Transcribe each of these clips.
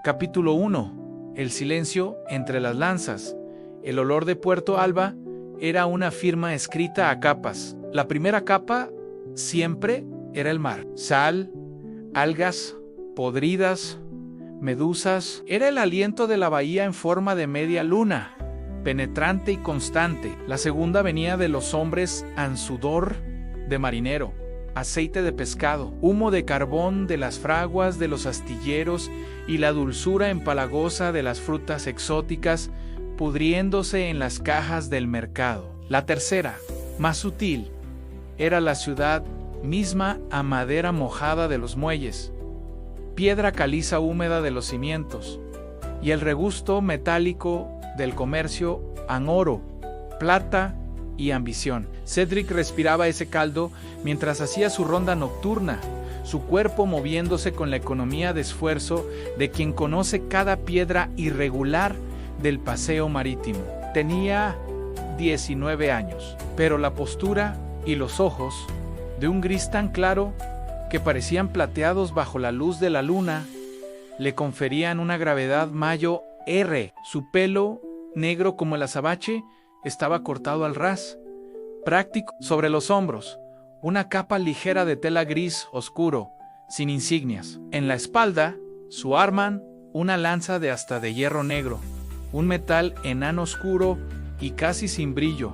Capítulo 1. El silencio entre las lanzas. El olor de Puerto Alba era una firma escrita a capas. La primera capa siempre era el mar. Sal, algas, podridas, medusas. Era el aliento de la bahía en forma de media luna, penetrante y constante. La segunda venía de los hombres en sudor de marinero, aceite de pescado, humo de carbón de las fraguas de los astilleros y la dulzura empalagosa de las frutas exóticas pudriéndose en las cajas del mercado. La tercera, más sutil, era la ciudad misma a madera mojada de los muelles, piedra caliza húmeda de los cimientos y el regusto metálico del comercio en oro, plata y ambición. Cedric respiraba ese caldo mientras hacía su ronda nocturna, su cuerpo moviéndose con la economía de esfuerzo de quien conoce cada piedra irregular del paseo marítimo. Tenía 19 años, pero la postura y los ojos, de un gris tan claro que parecían plateados bajo la luz de la luna, le conferían una gravedad mayo R. Su pelo, negro como el azabache, estaba cortado al ras, práctico sobre los hombros, una capa ligera de tela gris oscuro, sin insignias. En la espalda, su arma, una lanza de asta de hierro negro, un metal enano oscuro y casi sin brillo,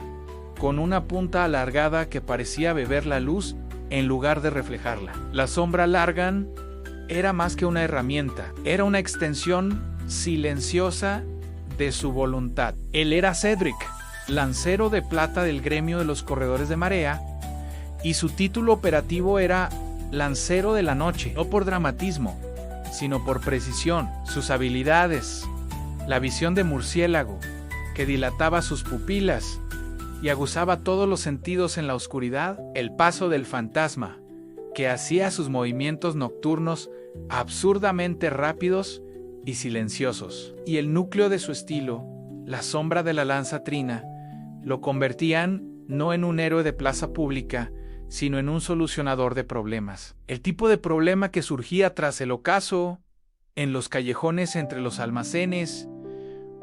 con una punta alargada que parecía beber la luz en lugar de reflejarla. La sombra largan era más que una herramienta, era una extensión silenciosa de su voluntad. Él era Cedric, lancero de plata del gremio de los corredores de marea, y su título operativo era Lancero de la Noche, no por dramatismo, sino por precisión. Sus habilidades, la visión de murciélago, que dilataba sus pupilas y aguzaba todos los sentidos en la oscuridad, el paso del fantasma, que hacía sus movimientos nocturnos absurdamente rápidos y silenciosos, y el núcleo de su estilo, la sombra de la lanza trina, lo convertían no en un héroe de plaza pública, sino en un solucionador de problemas. El tipo de problema que surgía tras el ocaso, en los callejones entre los almacenes,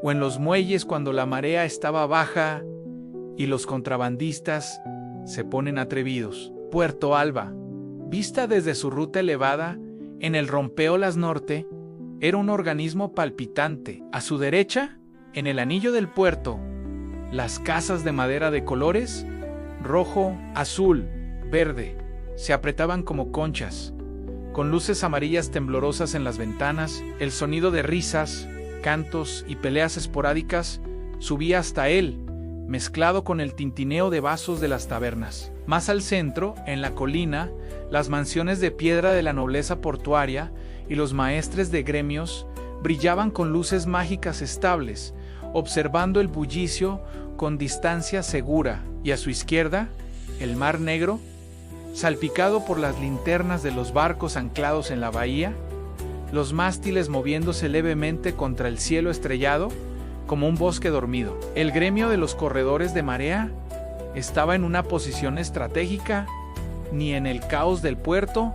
o en los muelles cuando la marea estaba baja y los contrabandistas se ponen atrevidos. Puerto Alba, vista desde su ruta elevada, en el rompeolas norte, era un organismo palpitante. A su derecha, en el anillo del puerto, las casas de madera de colores, rojo, azul, verde, se apretaban como conchas, con luces amarillas temblorosas en las ventanas. El sonido de risas, cantos y peleas esporádicas subía hasta él, mezclado con el tintineo de vasos de las tabernas. Más al centro, en la colina, las mansiones de piedra de la nobleza portuaria y los maestres de gremios brillaban con luces mágicas estables, observando el bullicio con distancia segura, y a su izquierda, el mar negro, salpicado por las linternas de los barcos anclados en la bahía, los mástiles moviéndose levemente contra el cielo estrellado, como un bosque dormido. El gremio de los corredores de marea estaba en una posición estratégica, ni en el caos del puerto,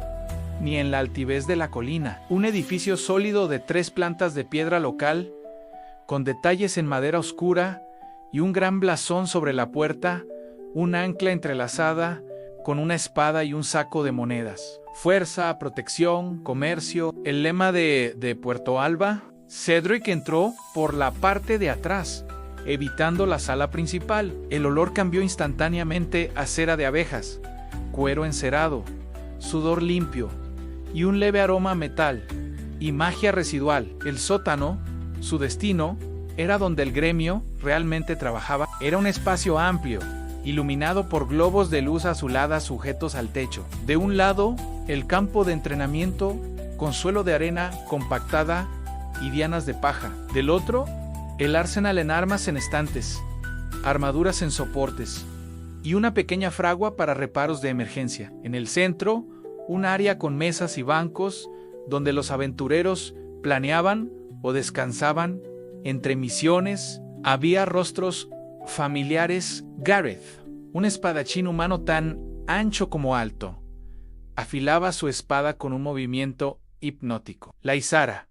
ni en la altivez de la colina. Un edificio sólido de 3 plantas de piedra local, con detalles en madera oscura y un gran blasón sobre la puerta, un ancla entrelazada con una espada y un saco de monedas. Fuerza, protección, comercio, el lema de Puerto Alba. Cedric entró por la parte de atrás, evitando la sala principal. El olor cambió instantáneamente a cera de abejas, cuero encerado, sudor limpio y un leve aroma a metal y magia residual. El sótano, su destino, era donde el gremio realmente trabajaba. Era un espacio amplio, iluminado por globos de luz azulada sujetos al techo. De un lado, el campo de entrenamiento, con suelo de arena compactada y dianas de paja. Del otro, el arsenal en armas en estantes, armaduras en soportes y una pequeña fragua para reparos de emergencia. En el centro, un área con mesas y bancos donde los aventureros planeaban o descansaban entre misiones. Había rostros familiares. Gareth, un espadachín humano tan ancho como alto, afilaba su espada con un movimiento hipnótico. Laisara,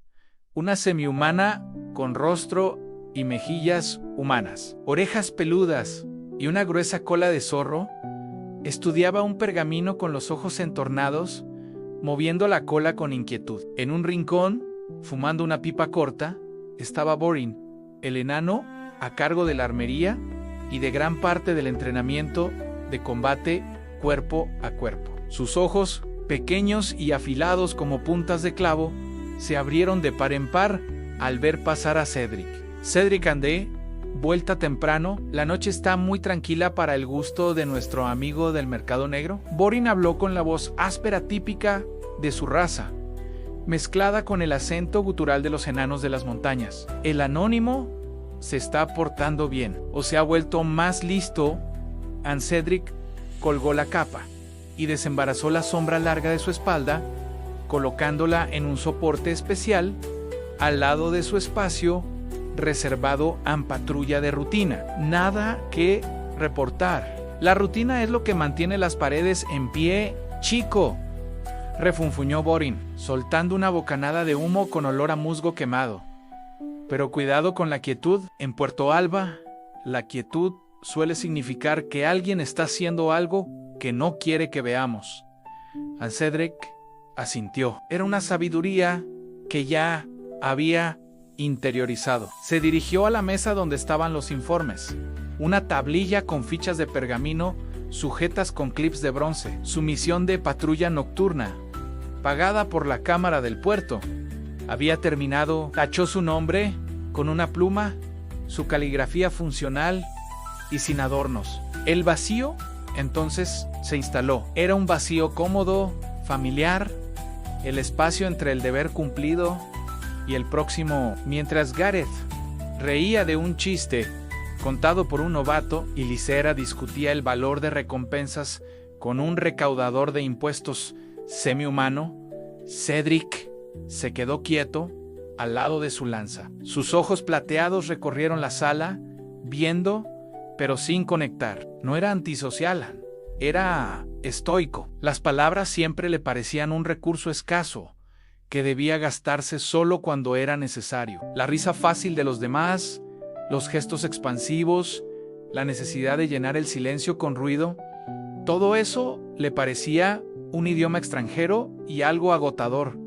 una semihumana con rostro y mejillas humanas, orejas peludas y una gruesa cola de zorro, estudiaba un pergamino con los ojos entornados, moviendo la cola con inquietud. En un rincón, fumando una pipa corta, estaba Borin, el enano a cargo de la armería y de gran parte del entrenamiento de combate cuerpo a cuerpo. Sus ojos, pequeños y afilados como puntas de clavo, se abrieron de par en par al ver pasar a Cedric. Cedric Andé, vuelta temprano, la noche está muy tranquila para el gusto de nuestro amigo del mercado negro. Borin habló con la voz áspera típica de su raza, mezclada con el acento gutural de los enanos de las montañas. El anónimo se está portando bien, o se ha vuelto más listo. Cedric colgó la capa y desembarazó la sombra larga de su espalda, colocándola en un soporte especial al lado de su espacio reservado a patrulla de rutina. Nada que reportar. La rutina es lo que mantiene las paredes en pie, chico, refunfuñó Borin, soltando una bocanada de humo con olor a musgo quemado. Pero cuidado con la quietud. En Puerto Alba, la quietud suele significar que alguien está haciendo algo que no quiere que veamos. Cedric asintió. Era una sabiduría que ya había interiorizado. Se dirigió a la mesa donde estaban los informes. Una tablilla con fichas de pergamino sujetas con clips de bronce. Su misión de patrulla nocturna, pagada por la Cámara del Puerto, había terminado. Tachó su nombre con una pluma, su caligrafía funcional y sin adornos. El vacío, entonces, se instaló. Era un vacío cómodo, familiar, el espacio entre el deber cumplido y el próximo. Mientras Gareth reía de un chiste contado por un novato y Lysera discutía el valor de recompensas con un recaudador de impuestos semihumano, Cedric se quedó quieto al lado de su lanza. Sus ojos plateados recorrieron la sala, viendo, pero sin conectar. No era antisocial, era estoico. Las palabras siempre le parecían un recurso escaso, que debía gastarse solo cuando era necesario. La risa fácil de los demás, los gestos expansivos, la necesidad de llenar el silencio con ruido, todo eso le parecía un idioma extranjero y algo agotador,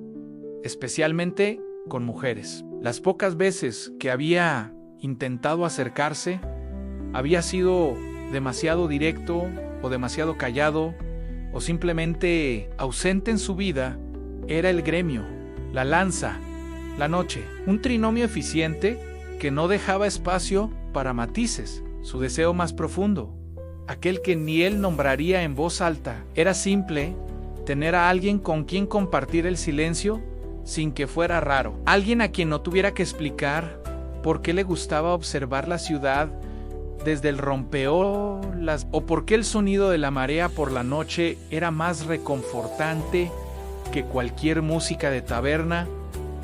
especialmente con mujeres. Las pocas veces que había intentado acercarse, había sido demasiado directo o demasiado callado o simplemente ausente en su vida. Era el gremio, la lanza, la noche, un trinomio eficiente que no dejaba espacio para matices. Su deseo más profundo, aquel que ni él nombraría en voz alta, era simple: tener a alguien con quien compartir el silencio sin que fuera raro. Alguien a quien no tuviera que explicar por qué le gustaba observar la ciudad desde el rompeolas o por qué el sonido de la marea por la noche era más reconfortante que cualquier música de taberna,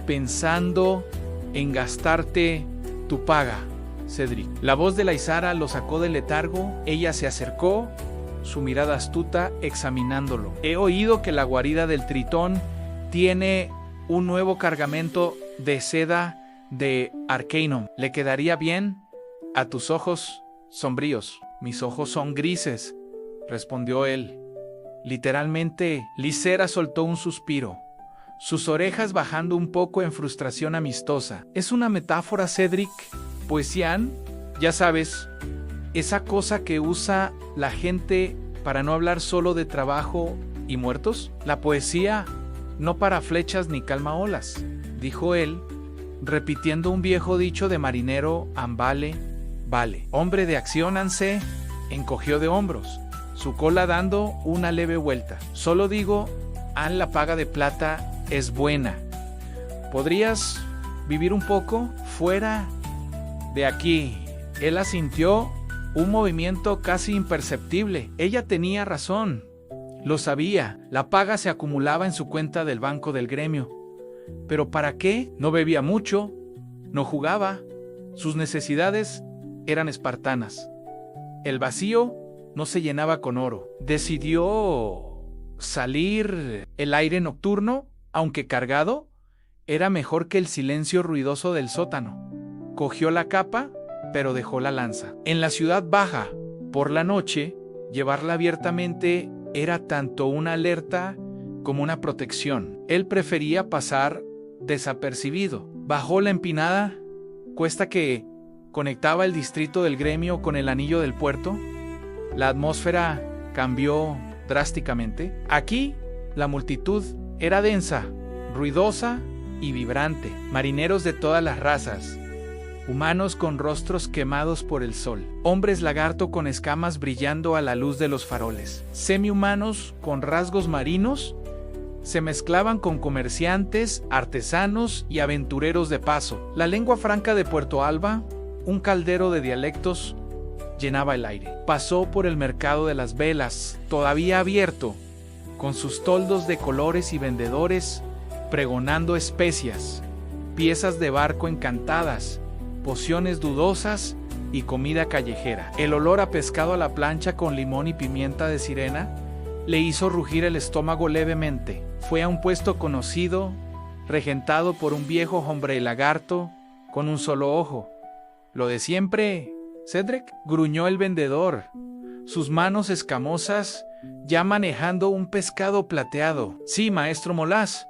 pensando en gastarte tu paga, Cedric. La voz de Lysera lo sacó del letargo. Ella se acercó, su mirada astuta examinándolo. He oído que la guarida del Tritón tiene un nuevo cargamento de seda de Arcanum. ¿Le quedaría bien a tus ojos sombríos? Mis ojos son grises, respondió él. Literalmente. Lysera soltó un suspiro, sus orejas bajando un poco en frustración amistosa. ¿Es una metáfora, Cedric? Poesían, ya sabes, esa cosa que usa la gente para no hablar solo de trabajo y muertos. La poesía no para flechas ni calmaolas, dijo él, repitiendo un viejo dicho de marinero. Vale. Hombre de acción. Se encogió de hombros, su cola dando una leve vuelta. Solo digo, la paga de plata es buena. ¿Podrías vivir un poco fuera de aquí? Él asintió, un movimiento casi imperceptible. Ella tenía razón. Lo sabía. La paga se acumulaba en su cuenta del banco del gremio. ¿Pero para qué? No bebía mucho, no jugaba. Sus necesidades eran espartanas. El vacío no se llenaba con oro. Decidió salir. El aire nocturno, aunque cargado, Era mejor que el silencio ruidoso del sótano. Cogió la capa, pero dejó la lanza. En la ciudad baja, por la noche, llevarla abiertamente era tanto una alerta como una protección. Él prefería pasar desapercibido. Bajó la empinada cuesta que conectaba el distrito del Gremio con el anillo del puerto. La atmósfera cambió drásticamente. Aquí, la multitud era densa, ruidosa y vibrante. Marineros de todas las razas, humanos con rostros quemados por el sol, hombres lagarto con escamas brillando a la luz de los faroles, semi-humanos con rasgos marinos, se mezclaban con comerciantes, artesanos y aventureros de paso. La lengua franca de Puerto Alba, un caldero de dialectos, llenaba el aire. Pasó por el mercado de las velas, todavía abierto, con sus toldos de colores y vendedores, pregonando especias, piezas de barco encantadas, pociones dudosas y comida callejera. El olor a pescado a la plancha con limón y pimienta de sirena le hizo rugir el estómago levemente. Fue a un puesto conocido, regentado por un viejo hombre lagarto con un solo ojo. «¿Lo de siempre, Cedric?», gruñó el vendedor, sus manos escamosas ya manejando un pescado plateado. «Sí, maestro Molas,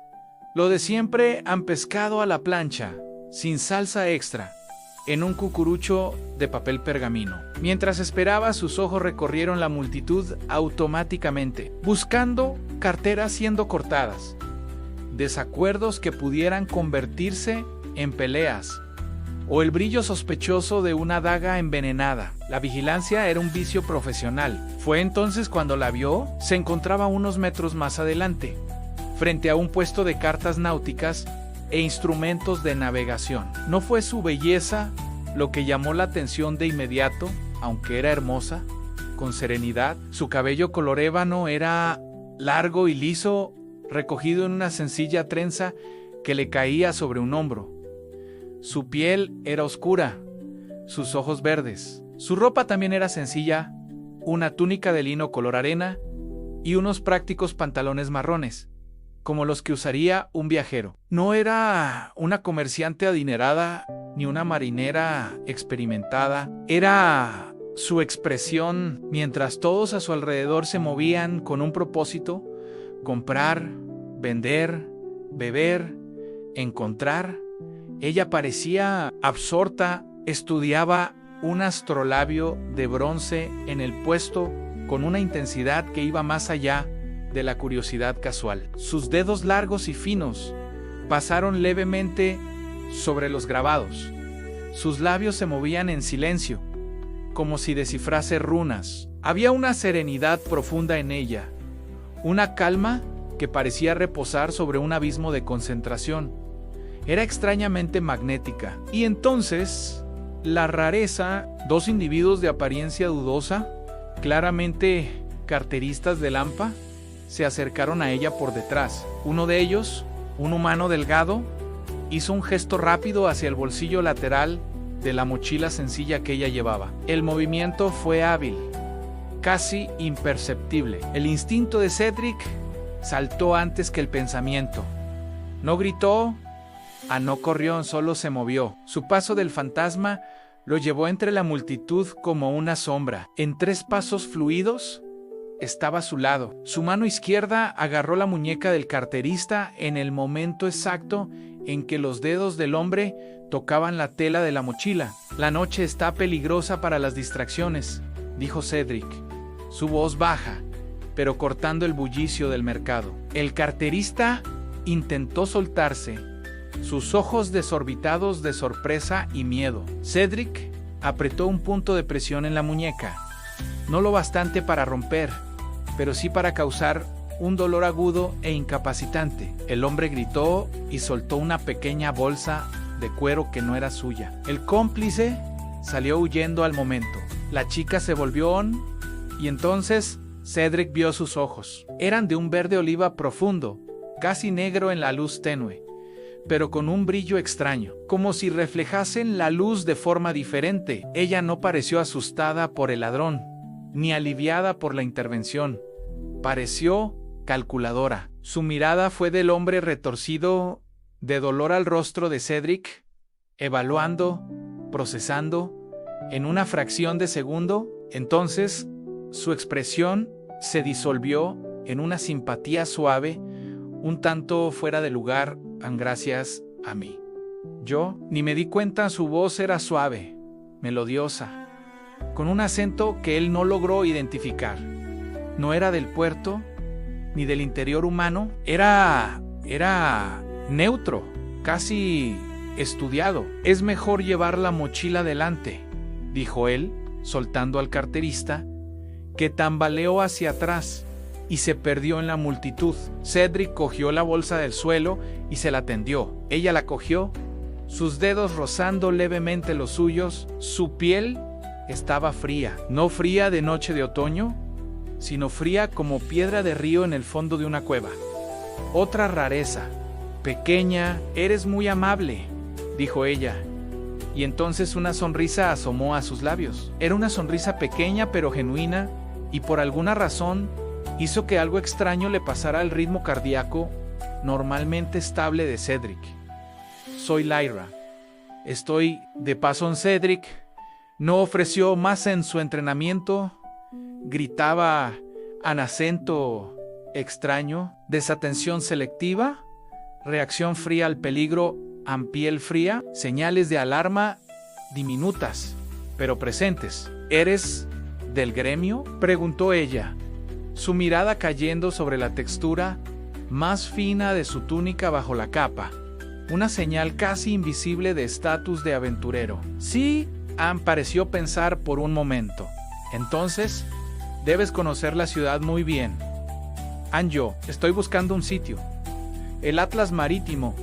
lo de siempre, han pescado a la plancha, sin salsa extra, en un cucurucho de papel pergamino». Mientras esperaba, sus ojos recorrieron la multitud automáticamente, buscando carteras siendo cortadas, desacuerdos que pudieran convertirse en peleas, o el brillo sospechoso de una daga envenenada. La vigilancia era un vicio profesional. Fue entonces cuando la vio. Se encontraba unos metros más adelante, frente a un puesto de cartas náuticas e instrumentos de navegación. No fue su belleza lo que llamó la atención de inmediato, aunque era hermosa, con serenidad. Su cabello color ébano era largo y liso, recogido en una sencilla trenza que le caía sobre un hombro. Su piel era oscura, sus ojos verdes. Su ropa también era sencilla, una túnica de lino color arena y unos prácticos pantalones marrones, como los que usaría un viajero. No era una comerciante adinerada ni una marinera experimentada. Era su expresión mientras todos a su alrededor se movían con un propósito: comprar, vender, beber, encontrar. Ella parecía absorta, estudiaba un astrolabio de bronce en el puesto con una intensidad que iba más allá de la curiosidad casual. Sus dedos largos y finos pasaron levemente sobre los grabados. Sus labios se movían en silencio, como si descifrase runas. Había una serenidad profunda en ella, una calma que parecía reposar sobre un abismo de concentración. Era extrañamente magnética. Y entonces, la rareza, dos individuos de apariencia dudosa, claramente carteristas de Lampa, se acercaron a ella por detrás. Uno de ellos, un humano delgado, hizo un gesto rápido hacia el bolsillo lateral de la mochila sencilla que ella llevaba. El movimiento fue hábil, casi imperceptible. El instinto de Cedric saltó antes que el pensamiento. No gritó, no corrió, solo se movió. Su paso del fantasma lo llevó entre la multitud como una sombra. En 3 pasos fluidos, estaba a su lado. Su mano izquierda agarró la muñeca del carterista en el momento exacto en que los dedos del hombre tocaban la tela de la mochila. «La noche está peligrosa para las distracciones», dijo Cedric, su voz baja, pero cortando el bullicio del mercado. El carterista intentó soltarse, sus ojos desorbitados de sorpresa y miedo. Cedric apretó un punto de presión en la muñeca, no lo bastante para romper, pero sí para causar un dolor agudo e incapacitante. El hombre gritó y soltó una pequeña bolsa de cuero que no era suya. El cómplice salió huyendo al momento. La chica se volvió y entonces Cedric vio sus ojos. Eran de un verde oliva profundo, casi negro en la luz tenue, pero con un brillo extraño, como si reflejasen la luz de forma diferente. Ella no pareció asustada por el ladrón, ni aliviada por la intervención. Pareció calculadora. Su mirada fue del hombre retorcido de dolor al rostro de Cedric, evaluando, procesando, en una fracción de segundo. Entonces, su expresión se disolvió en una simpatía suave, un tanto fuera de lugar, gracias a mí. Yo ni me di cuenta, su voz era suave, melodiosa, con un acento que él no logró identificar. No era del puerto, ni del interior humano, era neutro, casi estudiado. Es mejor llevar la mochila delante, dijo él, soltando al carterista, que tambaleó hacia atrás y se perdió en la multitud. Cedric cogió la bolsa del suelo y se la tendió. Ella la cogió, sus dedos rozando levemente los suyos. Su piel estaba fría, no fría de noche de otoño, sino fría como piedra de río en el fondo de una cueva. Otra rareza. Pequeña, eres muy amable, dijo ella. Y entonces una sonrisa asomó a sus labios. Era una sonrisa pequeña pero genuina, y por alguna razón hizo que algo extraño le pasara al ritmo cardíaco normalmente estable de Cedric. Soy Lyra. Estoy de paso en Cedric. No ofreció más en su entrenamiento. Gritaba en acento extraño, desatención selectiva, reacción fría al peligro, piel fría, señales de alarma diminutas, pero presentes. ¿Eres del gremio?, preguntó ella, su mirada cayendo sobre la textura más fina de su túnica bajo la capa, una señal casi invisible de estatus de aventurero. Sí, Anne pareció pensar por un momento. Entonces, debes conocer la ciudad muy bien. Anne, yo estoy buscando un sitio. El Atlas Marítimo.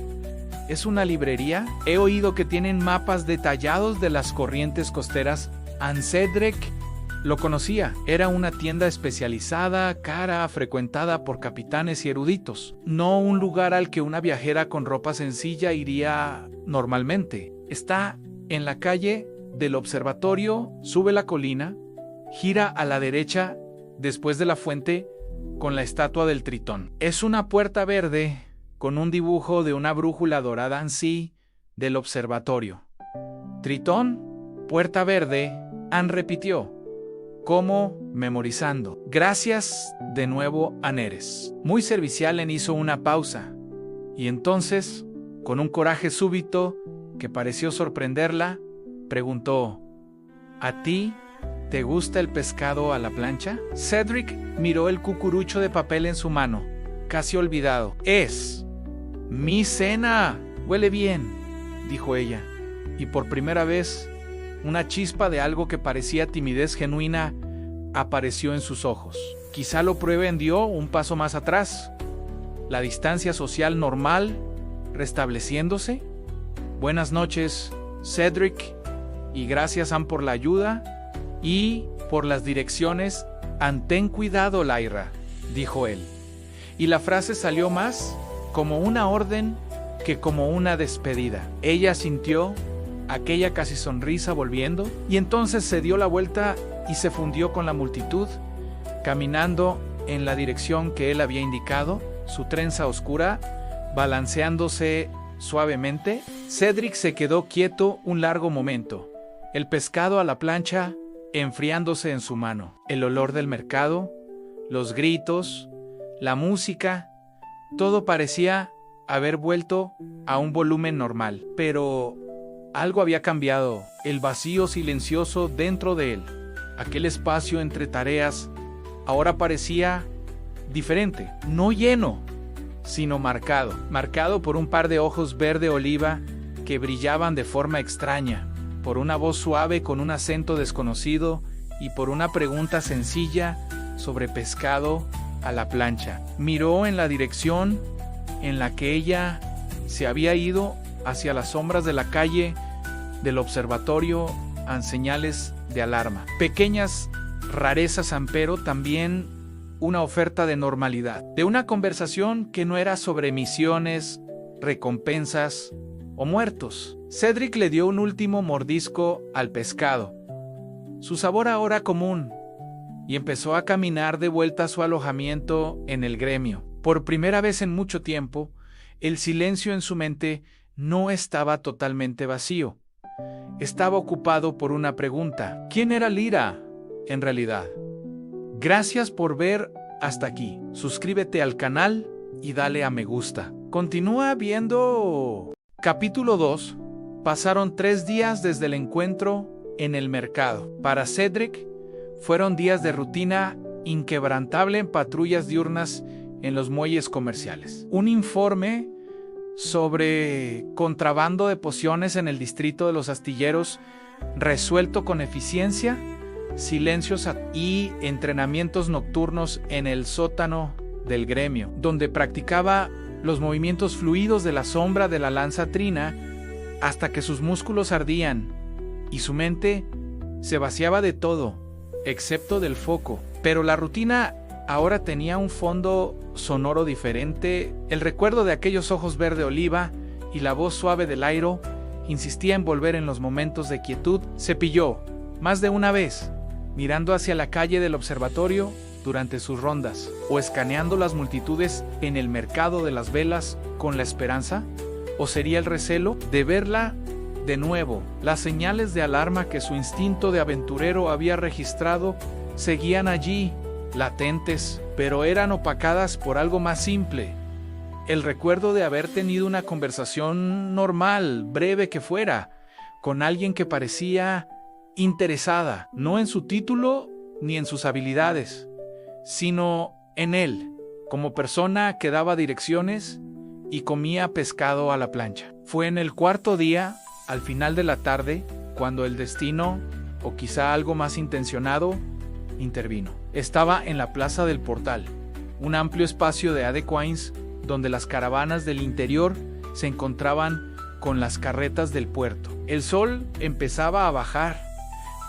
¿Es una librería? He oído que tienen mapas detallados de las corrientes costeras. Anne Cedric lo conocía. Era una tienda especializada, cara, frecuentada por capitanes y eruditos. No un lugar al que una viajera con ropa sencilla iría normalmente. Está en la calle del observatorio, sube la colina, gira a la derecha después de la fuente con la estatua del Tritón. Es una puerta verde con un dibujo de una brújula dorada en sí del observatorio. Tritón, puerta verde, Anne repitió, como memorizando. Gracias de nuevo, Aneres. Muy servicial, Anne hizo una pausa. Y entonces, con un coraje súbito que pareció sorprenderla, preguntó, ¿a ti te gusta el pescado a la plancha? Cedric miró el cucurucho de papel en su mano, casi olvidado. Es mi cena. Huele bien, dijo ella, y por primera vez, una chispa de algo que parecía timidez genuina apareció en sus ojos. Quizá lo prueben. Dio un paso más atrás. La distancia social normal restableciéndose. Buenas noches, Cedric, y gracias, Anne, por la ayuda y por las direcciones. Ten cuidado, Lyra, dijo él. Y la frase salió más como una orden que como una despedida. Ella sintió aquella casi sonrisa volviendo, y entonces se dio la vuelta y se fundió con la multitud, caminando en la dirección que él había indicado, su trenza oscura balanceándose suavemente. Cedric se quedó quieto un largo momento, el pescado a la plancha enfriándose en su mano. El olor del mercado, los gritos, la música, todo parecía haber vuelto a un volumen normal, pero algo había cambiado. El vacío silencioso dentro de él, aquel espacio entre tareas, ahora parecía diferente, no lleno, sino marcado por un par de ojos verde oliva que brillaban de forma extraña, por una voz suave con un acento desconocido y por una pregunta sencilla sobre pescado a la plancha. Miró en la dirección en la que ella se había ido, hacia las sombras de la calle del observatorio, en señales de alarma. Pequeñas rarezas, pero también una oferta de normalidad, de una conversación que no era sobre misiones, recompensas o muertos. Cedric le dio un último mordisco al pescado, su sabor ahora común, y empezó a caminar de vuelta a su alojamiento en el gremio. Por primera vez en mucho tiempo, El silencio en su mente no estaba totalmente vacío. Estaba ocupado por una pregunta. ¿Quién era Lyra, en realidad? Gracias por ver hasta aquí. Suscríbete al canal y dale a me gusta. Continúa viendo. Capítulo 2. Pasaron 3 días desde el encuentro en el mercado. Para Cedric, fueron días de rutina inquebrantable en patrullas diurnas en los muelles comerciales. Un informe sobre contrabando de pociones en el distrito de los astilleros, resuelto con eficiencia, silencios y entrenamientos nocturnos en el sótano del gremio, donde practicaba los movimientos fluidos de la sombra de la lanza trina hasta que sus músculos ardían y su mente se vaciaba de todo, excepto del foco. Pero la rutina ahora tenía un fondo sonoro diferente. El recuerdo de aquellos ojos verde oliva y la voz suave del Lyra insistía en volver en los momentos de quietud. Cepilló, más de una vez, mirando hacia la calle del observatorio durante sus rondas, o escaneando las multitudes en el mercado de las velas con la esperanza, o sería el recelo de verla de nuevo. Las señales de alarma que su instinto de aventurero había registrado seguían allí, latentes, pero eran opacadas por algo más simple: el recuerdo de haber tenido una conversación normal, breve que fuera, con alguien que parecía interesada, no en su título ni en sus habilidades, sino en él, como persona que daba direcciones y comía pescado a la plancha. Fue en el 4.º día, al final de la tarde, cuando el destino, o quizá algo más intencionado, intervino. Estaba en la plaza del Portal, un amplio espacio de Adequains donde las caravanas del interior se encontraban con las carretas del puerto. El sol empezaba a bajar,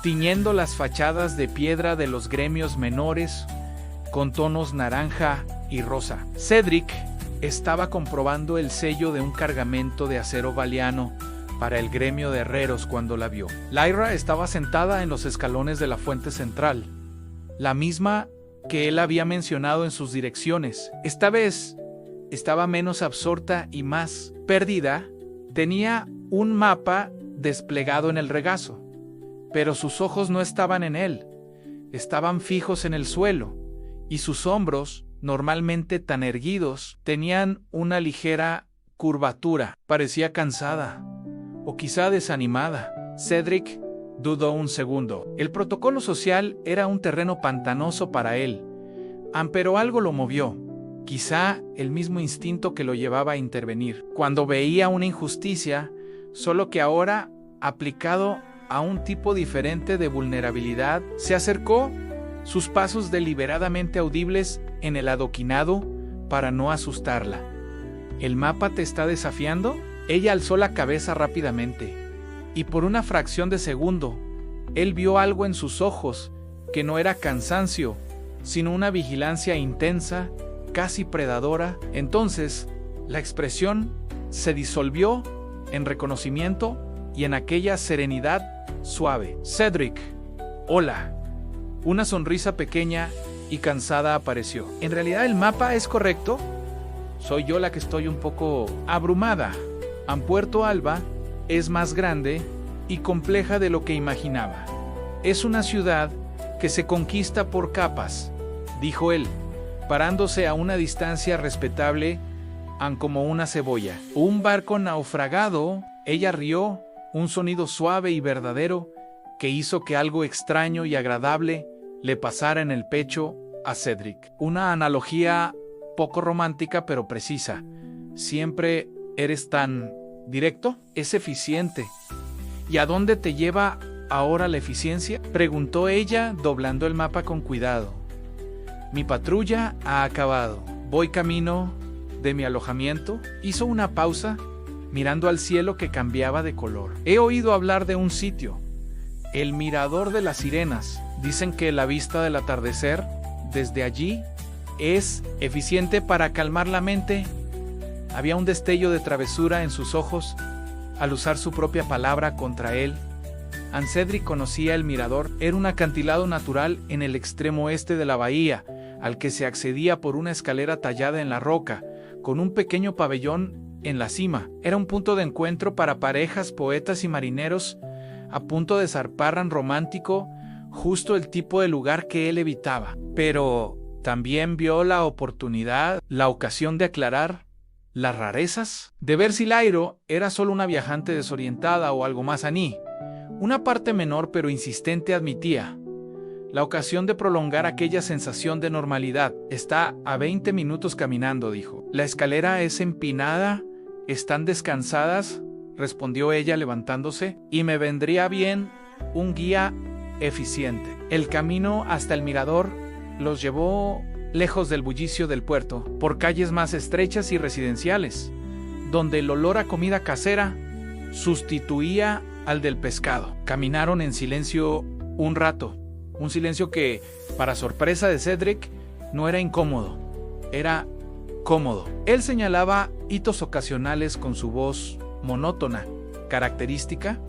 tiñendo las fachadas de piedra de los gremios menores con tonos naranja y rosa. Cedric estaba comprobando el sello de un cargamento de acero valiano para el gremio de herreros cuando la vio. Lyra estaba sentada en los escalones de la fuente central, la misma que él había mencionado en sus direcciones. Esta vez estaba menos absorta y más perdida. Tenía un mapa desplegado en el regazo, pero sus ojos no estaban en él, estaban fijos en el suelo, y sus hombros, normalmente tan erguidos, tenían una ligera curvatura. Parecía cansada, o quizá desanimada. Cedric dudó un segundo. El protocolo social era un terreno pantanoso para él, pero algo lo movió. Quizá el mismo instinto que lo llevaba a intervenir cuando veía una injusticia, solo que ahora aplicado a un tipo diferente de vulnerabilidad. Se acercó, sus pasos deliberadamente audibles en el adoquinado para no asustarla. ¿El mapa te está desafiando? Ella alzó la cabeza rápidamente, y por una fracción de segundo, él vio algo en sus ojos que no era cansancio, sino una vigilancia intensa, casi predadora. Entonces, la expresión se disolvió en reconocimiento y en aquella serenidad suave. Cedric, hola. Una sonrisa pequeña y cansada apareció. ¿En realidad el mapa es correcto? Soy yo la que estoy un poco abrumada. Puerto Alba es más grande y compleja de lo que imaginaba. Es una ciudad que se conquista por capas, dijo él, parándose a una distancia respetable, como una cebolla. Un barco naufragado. Ella rió, un sonido suave y verdadero que hizo que algo extraño y agradable le pasara en el pecho a Cedric. Una analogía poco romántica pero precisa. ¿Siempre eres tan directo? Es eficiente. ¿Y a dónde te lleva ahora la eficiencia?, preguntó ella, doblando el mapa con cuidado. Mi patrulla ha acabado. Voy camino de mi alojamiento. Hizo una pausa, mirando al cielo que cambiaba de color. He oído hablar de un sitio, el Mirador de las Sirenas. Dicen que la vista del atardecer desde allí es eficiente para calmar la mente. Había un destello de travesura en sus ojos al usar su propia palabra contra él. Cedric conocía el mirador. Era un acantilado natural en el extremo este de la bahía, al que se accedía por una escalera tallada en la roca, con un pequeño pabellón en la cima. Era un punto de encuentro para parejas, poetas y marineros a punto de zarpar romántico, justo el tipo de lugar que él evitaba. Pero también vio la oportunidad, la ocasión de aclarar las rarezas, de ver si Lairo era solo una viajante desorientada o algo más aní. Una parte menor pero insistente admitía la ocasión de prolongar aquella sensación de normalidad. Está a 20 minutos caminando, dijo. La escalera es empinada, están descansadas, respondió ella levantándose, y me vendría bien un guía eficiente. El camino hasta el mirador los llevó lejos del bullicio del puerto, por calles más estrechas y residenciales, donde el olor a comida casera sustituía al del pescado. Caminaron en silencio un rato, un silencio que, para sorpresa de Cedric, no era incómodo, era cómodo. Él señalaba hitos ocasionales con su voz monótona, característica.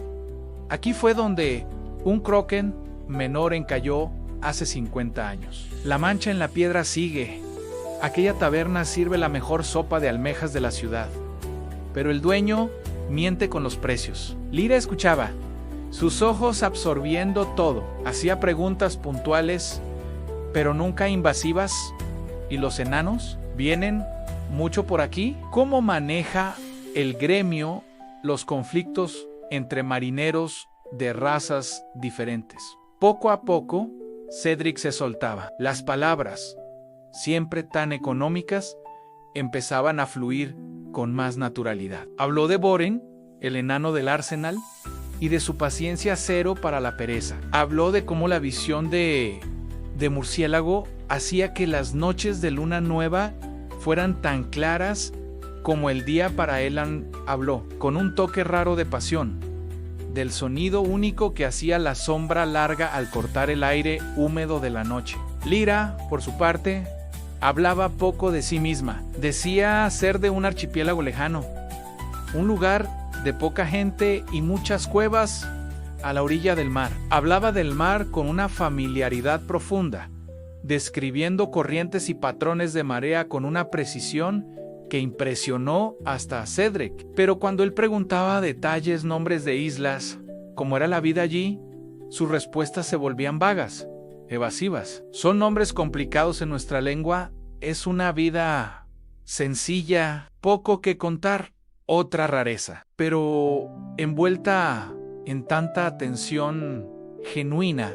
Aquí fue donde un croquen menor encalló hace 50 años. La mancha en la piedra sigue. Aquella taberna sirve la mejor sopa de almejas de la ciudad. Pero el dueño miente con los precios. Lyra escuchaba, sus ojos absorbiendo todo. Hacía preguntas puntuales, pero nunca invasivas. ¿Y los enanos? ¿Vienen mucho por aquí? ¿Cómo maneja el gremio los conflictos entre marineros de razas diferentes? Poco a poco, Cedric se soltaba. Las palabras, siempre tan económicas, empezaban a fluir con más naturalidad. Habló de Boren, el enano del Arsenal, y de su paciencia cero para la pereza. Habló de cómo la visión de murciélago hacía que las noches de luna nueva fueran tan claras como el día para Elan. Habló, con un toque raro de pasión, del sonido único que hacía la sombra larga al cortar el aire húmedo de la noche. Lyra, por su parte, hablaba poco de sí misma. Decía ser de un archipiélago lejano, un lugar de poca gente y muchas cuevas a la orilla del mar. Hablaba del mar con una familiaridad profunda, describiendo corrientes y patrones de marea con una precisión que impresionó hasta a Cedric. Pero cuando él preguntaba detalles, nombres de islas, cómo era la vida allí, sus respuestas se volvían vagas, evasivas. Son nombres complicados en nuestra lengua, es una vida sencilla, poco que contar. Otra rareza, pero envuelta en tanta atención genuina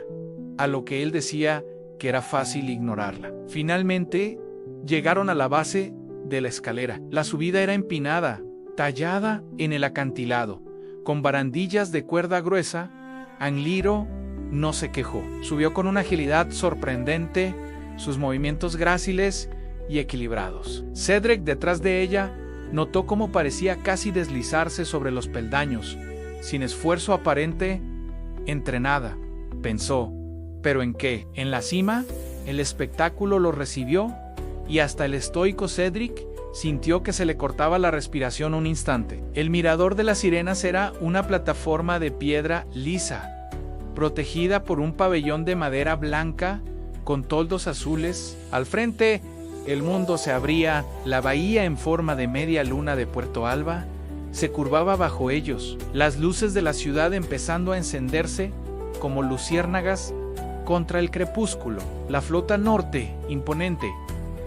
a lo que él decía que era fácil ignorarla. Finalmente, llegaron a la base de la escalera. La subida era empinada, tallada en el acantilado, con barandillas de cuerda gruesa. Angliro no se quejó. Subió con una agilidad sorprendente, sus movimientos gráciles y equilibrados. Cedric, detrás de ella, notó cómo parecía casi deslizarse sobre los peldaños, sin esfuerzo aparente, entrenada. Pensó, ¿pero en qué? En la cima, el espectáculo lo recibió, y hasta el estoico Cedric sintió que se le cortaba la respiración un instante. El mirador de las sirenas era una plataforma de piedra lisa, protegida por un pabellón de madera blanca con toldos azules. Al frente, el mundo se abría, la bahía en forma de media luna de Puerto Alba se curvaba bajo ellos, las luces de la ciudad empezando a encenderse como luciérnagas contra el crepúsculo. La flota norte, imponente,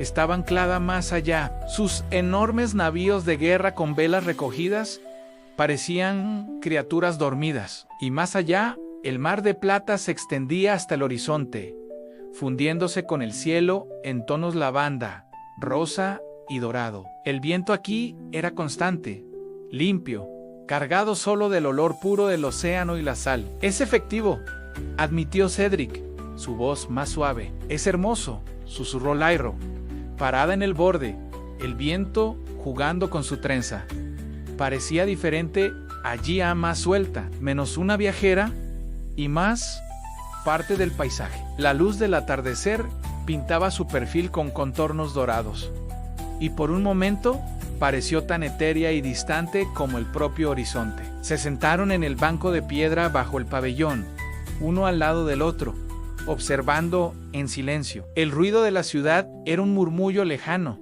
estaba anclada más allá. Sus enormes navíos de guerra con velas recogidas parecían criaturas dormidas, y más allá, el mar de plata se extendía hasta el horizonte, fundiéndose con el cielo en tonos lavanda, rosa y dorado. El viento aquí era constante, limpio, cargado solo del olor puro del océano y la sal. Es efectivo, admitió Cedric, su voz más suave. Es hermoso, susurró Lyra, parada en el borde, el viento jugando con su trenza. Parecía diferente allí, a más suelta, menos una viajera y más parte del paisaje. La luz del atardecer pintaba su perfil con contornos dorados, y por un momento pareció tan etérea y distante como el propio horizonte. Se sentaron en el banco de piedra bajo el pabellón, uno al lado del otro, observando en silencio. El ruido de la ciudad era un murmullo lejano,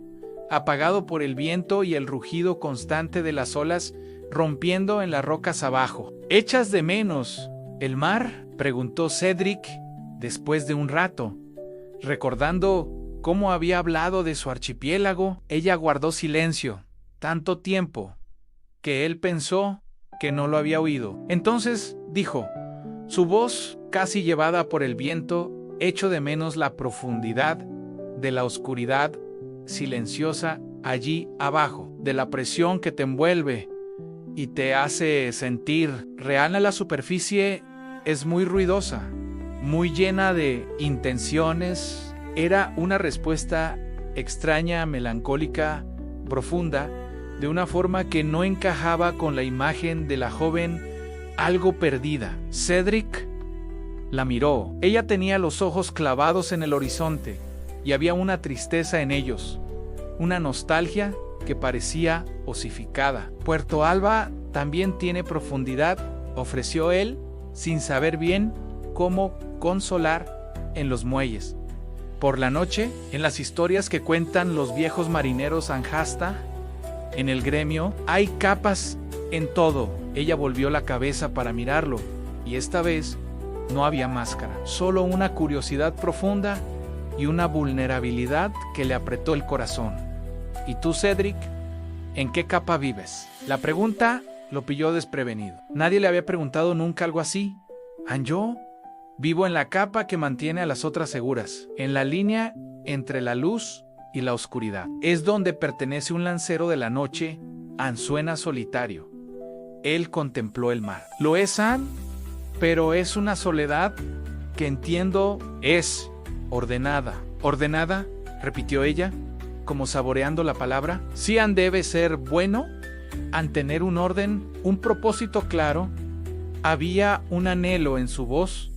apagado por el viento y el rugido constante de las olas rompiendo en las rocas abajo. ¿Echas de menos el mar?, preguntó Cedric después de un rato. Recordando cómo había hablado de su archipiélago, ella guardó silencio tanto tiempo que él pensó que no lo había oído. Entonces dijo, su voz casi llevada por el viento: echo de menos la profundidad de la oscuridad silenciosa allí abajo, de la presión que te envuelve y te hace sentir real. La superficie es muy ruidosa, muy llena de intenciones. Era una respuesta extraña, melancólica, profunda, de una forma que no encajaba con la imagen de la joven algo perdida. Cedric la miró. Ella tenía los ojos clavados en el horizonte y había una tristeza en ellos, una nostalgia que parecía osificada. Puerto Alba también tiene profundidad, ofreció él, sin saber bien cómo consolar en los muelles. Por la noche, en las historias que cuentan los viejos marineros Anjasta, en el gremio, hay capas en todo. Ella volvió la cabeza para mirarlo, y esta vez no había máscara, solo una curiosidad profunda y una vulnerabilidad que le apretó el corazón. ¿Y tú, Cedric, en qué capa vives? La pregunta lo pilló desprevenido. Nadie le había preguntado nunca algo así. Yo vivo en la capa que mantiene a las otras seguras, en la línea entre la luz y la oscuridad. Es donde pertenece un lancero de la noche, Ansuena solitario. Él contempló el mar. Lo es, Anne, pero es una soledad que entiendo es ordenada. ¿Ordenada?, repitió ella, como saboreando la palabra. Sí, Anne debe ser bueno, Anne tener un orden, un propósito claro. Había un anhelo en su voz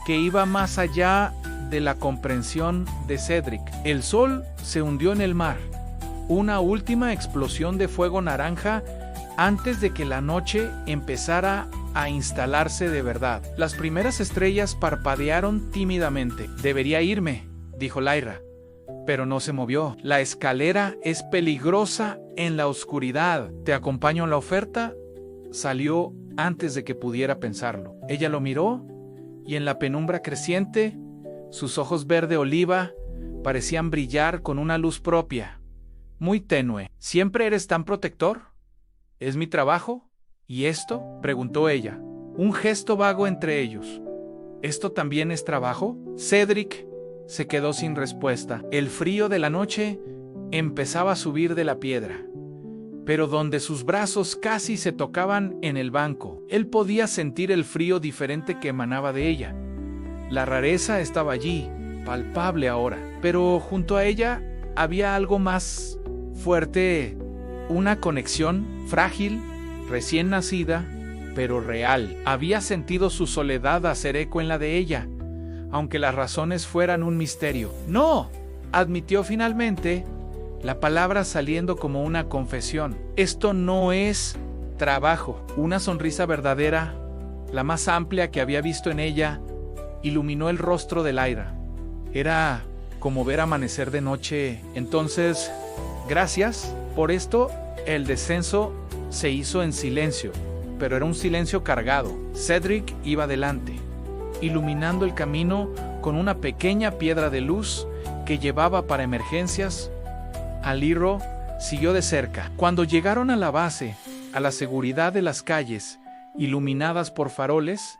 que iba más allá de la comprensión de Cedric. El sol se hundió en el mar, una última explosión de fuego naranja antes de que la noche empezara a instalarse de verdad. Las primeras estrellas parpadearon tímidamente. Debería irme, dijo Lyra, pero no se movió. La escalera es peligrosa en la oscuridad. ¿Te acompaño en la oferta? Salió antes de que pudiera pensarlo. Ella lo miró y en la penumbra creciente, sus ojos verde oliva parecían brillar con una luz propia, muy tenue. ¿Siempre eres tan protector? ¿Es mi trabajo? ¿Y esto?, preguntó ella, un gesto vago entre ellos. ¿Esto también es trabajo? Cedric se quedó sin respuesta. El frío de la noche empezaba a subir de la piedra, pero donde sus brazos casi se tocaban en el banco, él podía sentir el frío diferente que emanaba de ella. La rareza estaba allí, palpable ahora, pero junto a ella había algo más fuerte, una conexión frágil, recién nacida, pero real. Había sentido su soledad hacer eco en la de ella, aunque las razones fueran un misterio. No, admitió finalmente, la palabra saliendo como una confesión. Esto no es trabajo. Una sonrisa verdadera, la más amplia que había visto en ella, iluminó el rostro de Lyra. Era como ver amanecer de noche. Entonces, gracias por esto. El descenso se hizo en silencio, pero era un silencio cargado. Cedric iba adelante, iluminando el camino con una pequeña piedra de luz que llevaba para emergencias. Lyra siguió de cerca. Cuando llegaron a la base, a la seguridad de las calles, iluminadas por faroles,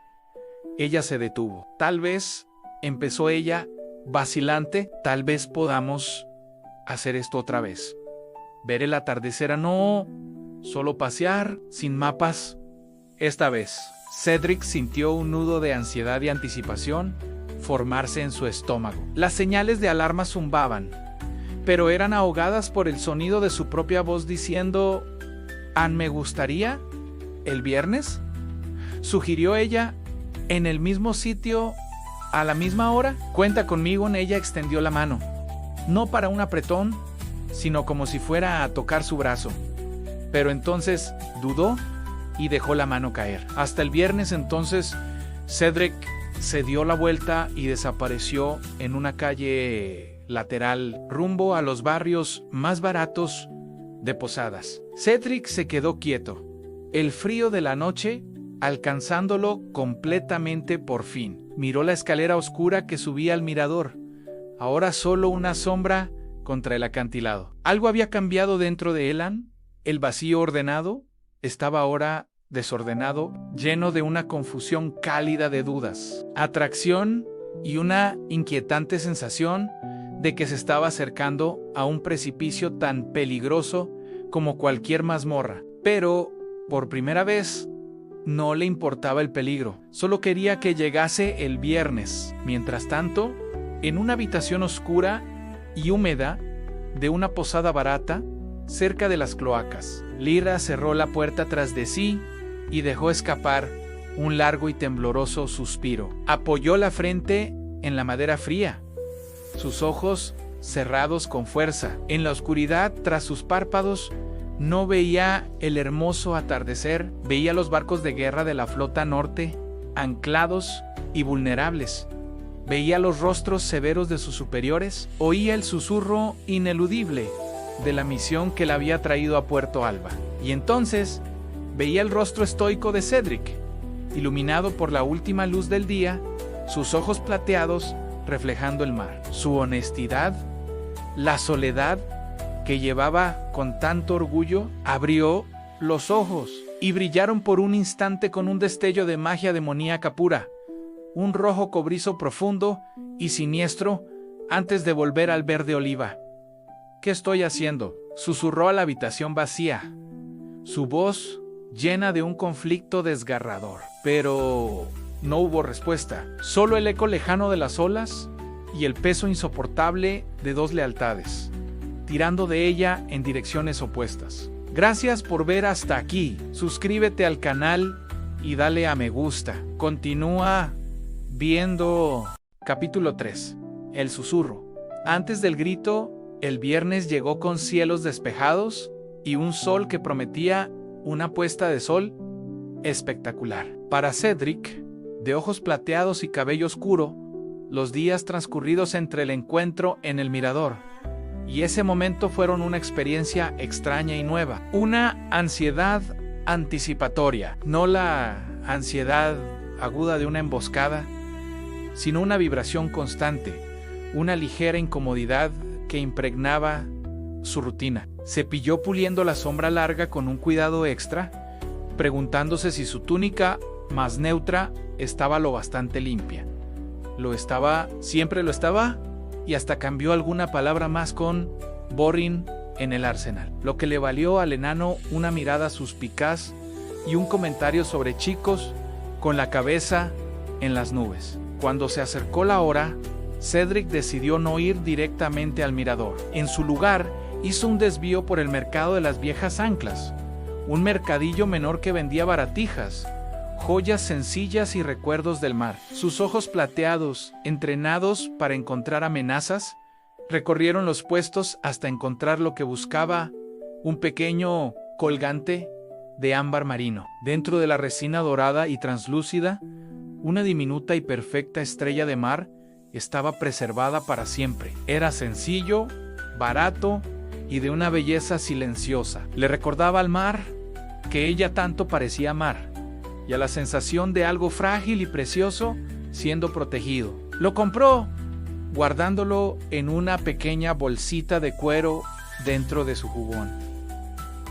ella se detuvo. Tal vez, empezó ella, vacilante, tal vez podamos hacer esto otra vez. Ver el atardecer, no, solo pasear, sin mapas. Esta vez, Cedric sintió un nudo de ansiedad y anticipación formarse en su estómago. Las señales de alarma zumbaban, pero eran ahogadas por el sonido de su propia voz diciendo: «Anne, ¿me gustaría? ¿El viernes?», sugirió ella, «en el mismo sitio, a la misma hora». «Cuenta conmigo», ella extendió la mano, no para un apretón, sino como si fuera a tocar su brazo. Pero entonces dudó y dejó la mano caer. Hasta el viernes. Entonces Cedric se dio la vuelta y desapareció en una calle lateral rumbo a los barrios más baratos de Posadas. Cedric se quedó quieto, el frío de la noche alcanzándolo completamente por fin. Miró la escalera oscura que subía al mirador, ahora solo una sombra contra el acantilado. Algo había cambiado dentro de Elan. El vacío ordenado estaba ahora desordenado, lleno de una confusión cálida de dudas, atracción y una inquietante sensación de que se estaba acercando a un precipicio tan peligroso como cualquier mazmorra. Pero, por primera vez, no le importaba el peligro, solo quería que llegase el viernes. Mientras tanto, en una habitación oscura y húmeda de una posada barata, cerca de las cloacas, Lyra cerró la puerta tras de sí y dejó escapar un largo y tembloroso suspiro. Apoyó la frente en la madera fría, sus ojos cerrados con fuerza. En la oscuridad, tras sus párpados, no veía el hermoso atardecer, veía los barcos de guerra de la flota norte, anclados y vulnerables. Veía los rostros severos de sus superiores, oía el susurro ineludible de la misión que la había traído a Puerto Alba. Y entonces veía el rostro estoico de Cedric, iluminado por la última luz del día, sus ojos plateados reflejando el mar. Su honestidad, la soledad que llevaba con tanto orgullo, abrió los ojos y brillaron por un instante con un destello de magia demoníaca pura, un rojo cobrizo profundo y siniestro antes de volver al verde oliva. ¿Qué estoy haciendo?, susurró a la habitación vacía, su voz llena de un conflicto desgarrador. Pero no hubo respuesta, solo el eco lejano de las olas y el peso insoportable de dos lealtades, tirando de ella en direcciones opuestas. Gracias por ver hasta aquí. Suscríbete al canal y dale a me gusta. Continúa viendo. Capítulo 3. El susurro. Antes del grito, el viernes llegó con cielos despejados y un sol que prometía una puesta de sol espectacular. Para Cedric, de ojos plateados y cabello oscuro, los días transcurridos entre el encuentro en el mirador y ese momento fueron una experiencia extraña y nueva. Una ansiedad anticipatoria, no la ansiedad aguda de una emboscada, sino una vibración constante, una ligera incomodidad que impregnaba su rutina. Cepilló puliendo la sombra larga con un cuidado extra, preguntándose si su túnica más neutra estaba lo bastante limpia. Lo estaba, siempre lo estaba, y hasta cambió alguna palabra más con Borin en el arsenal, lo que le valió al enano una mirada suspicaz y un comentario sobre chicos con la cabeza en las nubes. Cuando se acercó la hora, Cedric decidió no ir directamente al mirador. En su lugar, hizo un desvío por el mercado de las viejas anclas, un mercadillo menor que vendía baratijas, joyas sencillas y recuerdos del mar. Sus ojos plateados, entrenados para encontrar amenazas, recorrieron los puestos hasta encontrar lo que buscaba, un pequeño colgante de ámbar marino. Dentro de la resina dorada y translúcida, una diminuta y perfecta estrella de mar estaba preservada para siempre. Era sencillo, barato y de una belleza silenciosa. Le recordaba al mar que ella tanto parecía amar, y a la sensación de algo frágil y precioso siendo protegido. Lo compró, guardándolo en una pequeña bolsita de cuero dentro de su jubón.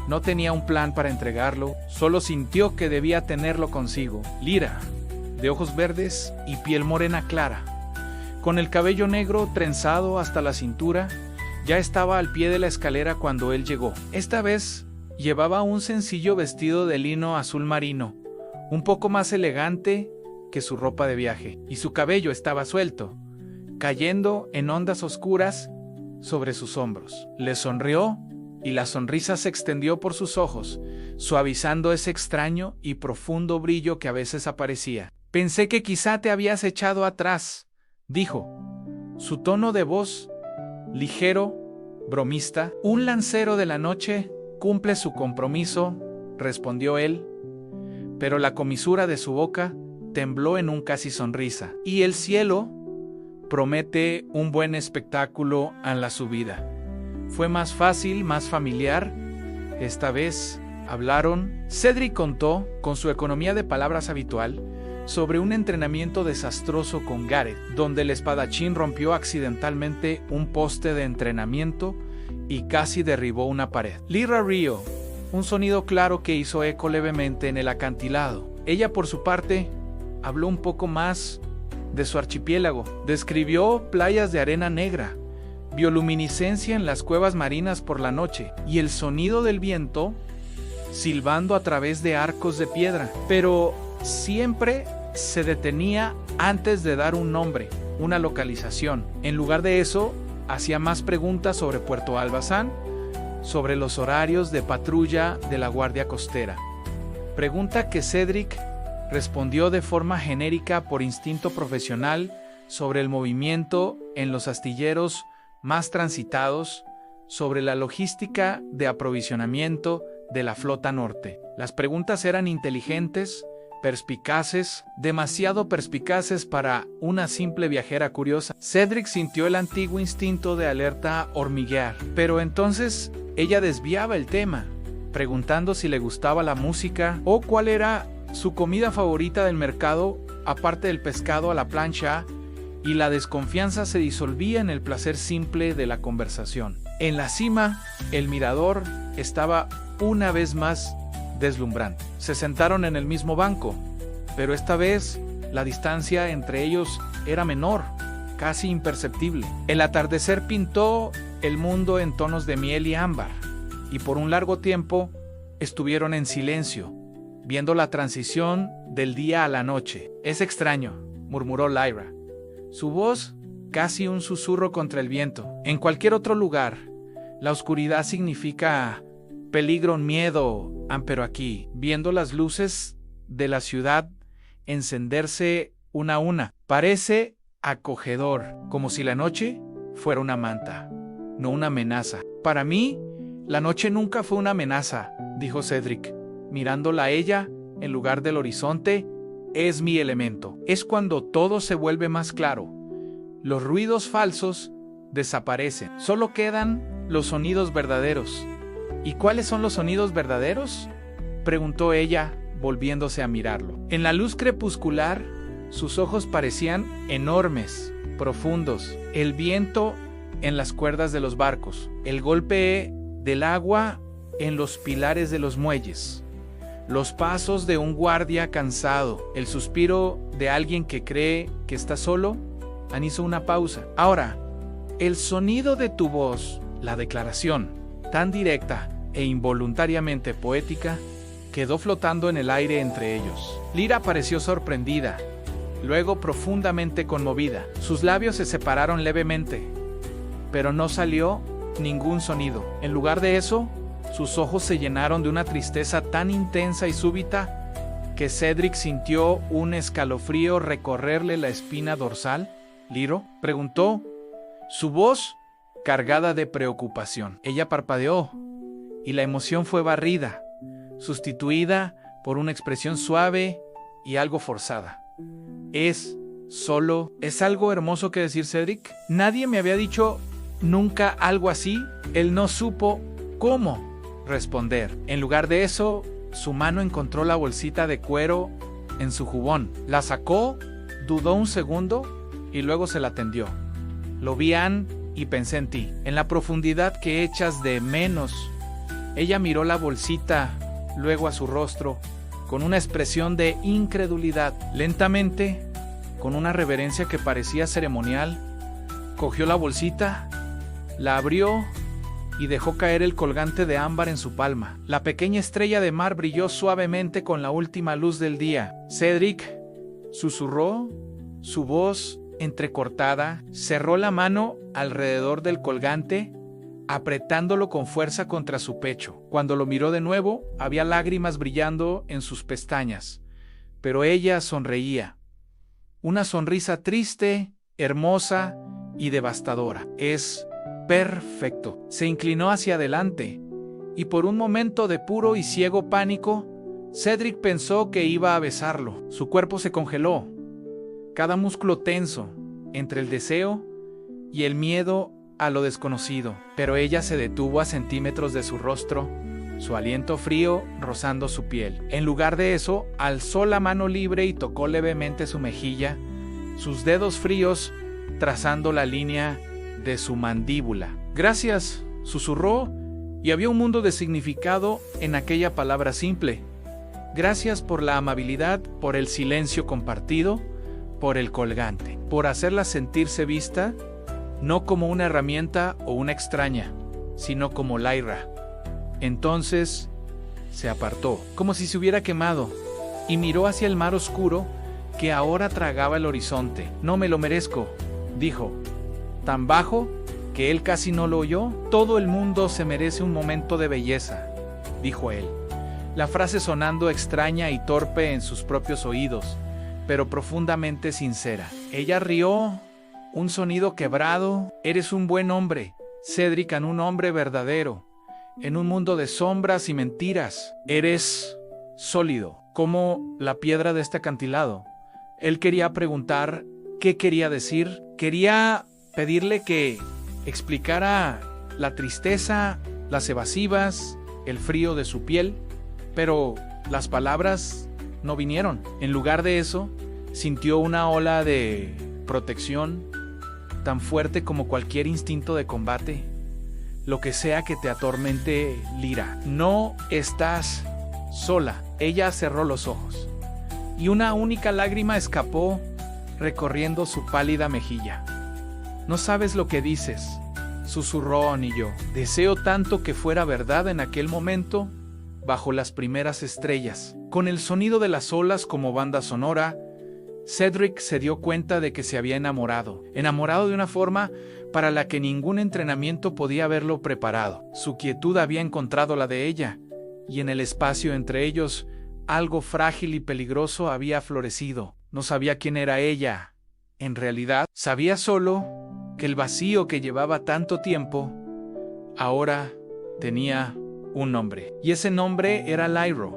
No tenía un plan para entregarlo, solo sintió que debía tenerlo consigo. Lyra, de ojos verdes y piel morena clara, con el cabello negro trenzado hasta la cintura, ya estaba al pie de la escalera cuando él llegó. Esta vez llevaba un sencillo vestido de lino azul marino, un poco más elegante que su ropa de viaje, y su cabello estaba suelto, cayendo en ondas oscuras sobre sus hombros. Le sonrió y la sonrisa se extendió por sus ojos, suavizando ese extraño y profundo brillo que a veces aparecía. «Pensé que quizá te habías echado atrás», dijo, su tono de voz ligero, bromista. «Un lancero de la noche cumple su compromiso», respondió él, pero la comisura de su boca tembló en un casi sonrisa. «¿Y el cielo? promete un buen espectáculo en la subida. Fue más fácil, más familiar. Esta vez hablaron. Cedric contó, con su economía de palabras habitual, sobre un entrenamiento desastroso con Gareth, donde el espadachín rompió accidentalmente un poste de entrenamiento y casi derribó una pared. Lyra rió, un sonido claro que hizo eco levemente en el acantilado. Ella, por su parte, habló un poco más de su archipiélago. Describió playas de arena negra, bioluminiscencia en las cuevas marinas por la noche y el sonido del viento silbando a través de arcos de piedra. Pero siempre se detenía antes de dar un nombre, una localización. En lugar de eso, hacía más preguntas sobre Puerto Albazán, sobre los horarios de patrulla de la Guardia Costera. Pregunta que Cedric respondió de forma genérica por instinto profesional sobre el movimiento en los astilleros más transitados, sobre la logística de aprovisionamiento de la flota norte. Las preguntas eran inteligentes, perspicaces, demasiado perspicaces para una simple viajera curiosa. Cedric sintió el antiguo instinto de alerta hormiguear, pero entonces ella desviaba el tema, preguntando si le gustaba la música o cuál era su comida favorita del mercado, aparte del pescado a la plancha, y la desconfianza se disolvía en el placer simple de la conversación. En la cima, el mirador estaba una vez más deslumbrante. Se sentaron en el mismo banco, pero esta vez la distancia entre ellos era menor, casi imperceptible. El atardecer pintó el mundo en tonos de miel y ámbar, y por un largo tiempo estuvieron en silencio, viendo la transición del día a la noche. Es extraño, murmuró Lyra, su voz casi un susurro contra el viento. En cualquier otro lugar, la oscuridad significa peligro, miedo, pero aquí, viendo las luces de la ciudad encenderse una a una, parece acogedor, como si la noche fuera una manta, no una amenaza. Para mí, la noche nunca fue una amenaza, dijo Cedric, mirándola a ella en lugar del horizonte. Es mi elemento. Es cuando todo se vuelve más claro. Los ruidos falsos desaparecen. Solo quedan los sonidos verdaderos. ¿Y cuáles son los sonidos verdaderos?, preguntó ella, volviéndose a mirarlo. En la luz crepuscular, sus ojos parecían enormes, profundos. El viento en las cuerdas de los barcos, el golpe del agua en los pilares de los muelles, los pasos de un guardia cansado, el suspiro de alguien que cree que está solo. Han hizo una pausa. Ahora, el sonido de tu voz, la declaración, tan directa e involuntariamente poética, quedó flotando en el aire entre ellos. Lyra pareció sorprendida, luego profundamente conmovida. Sus labios se separaron levemente, pero no salió ningún sonido. En lugar de eso, sus ojos se llenaron de una tristeza tan intensa y súbita que Cedric sintió un escalofrío recorrerle la espina dorsal. ¿Lyra?, preguntó, su voz cargada de preocupación. Ella parpadeó, y la emoción fue barrida, sustituida por una expresión suave y algo forzada. ¿Es algo hermoso que decir, Cedric? Nadie me había dicho nunca algo así. Él no supo cómo responder. En lugar de eso, su mano encontró la bolsita de cuero en su jubón. La sacó, dudó un segundo y luego se la tendió. Lo vi, Anne, y pensé en ti, en la profundidad que echas de menos. Ella miró la bolsita, luego a su rostro, con una expresión de incredulidad. Lentamente, con una reverencia que parecía ceremonial, cogió la bolsita, la abrió y dejó caer el colgante de ámbar en su palma. La pequeña estrella de mar brilló suavemente con la última luz del día. Cedric susurró, su voz entrecortada, cerró la mano alrededor del colgante, apretándolo con fuerza contra su pecho. Cuando lo miró de nuevo, había lágrimas brillando en sus pestañas, pero ella sonreía. Una sonrisa triste, hermosa y devastadora. Es perfecto. Se inclinó hacia adelante, y por un momento de puro y ciego pánico, Cedric pensó que iba a besarlo. Su cuerpo se congeló, cada músculo tenso, entre el deseo y el miedo a lo desconocido, pero ella se detuvo a centímetros de su rostro, su aliento frío rozando su piel. En lugar de eso, alzó la mano libre y tocó levemente su mejilla, sus dedos fríos trazando la línea de su mandíbula. «Gracias», susurró, y había un mundo de significado en aquella palabra simple. Gracias por la amabilidad, por el silencio compartido, por el colgante, por hacerla sentirse vista, no como una herramienta o una extraña, sino como Lyra. Entonces se apartó, como si se hubiera quemado, y miró hacia el mar oscuro que ahora tragaba el horizonte. «No me lo merezco», dijo, tan bajo que él casi no lo oyó. «Todo el mundo se merece un momento de belleza», dijo él, la frase sonando extraña y torpe en sus propios oídos, pero profundamente sincera. Ella rió, un sonido quebrado. «Eres un buen hombre, Cedric, un hombre verdadero, en un mundo de sombras y mentiras. Eres sólido, como la piedra de este acantilado». Él quería preguntar qué quería decir, quería pedirle que explicara la tristeza, las evasivas, el frío de su piel, pero las palabras no vinieron. En lugar de eso, sintió una ola de protección tan fuerte como cualquier instinto de combate. «Lo que sea que te atormente, Lyra, no estás sola». Ella cerró los ojos, y una única lágrima escapó recorriendo su pálida mejilla. «No sabes lo que dices», susurró Anillo. «Deseo tanto que fuera verdad». En aquel momento, bajo las primeras estrellas, con el sonido de las olas como banda sonora, Cedric se dio cuenta de que se había enamorado de una forma para la que ningún entrenamiento podía haberlo preparado. Su quietud había encontrado la de ella, y en el espacio entre ellos, algo frágil y peligroso había florecido. No sabía quién era ella. En realidad, sabía solo que el vacío que llevaba tanto tiempo, ahora tenía un nombre. Y ese nombre era Lyra,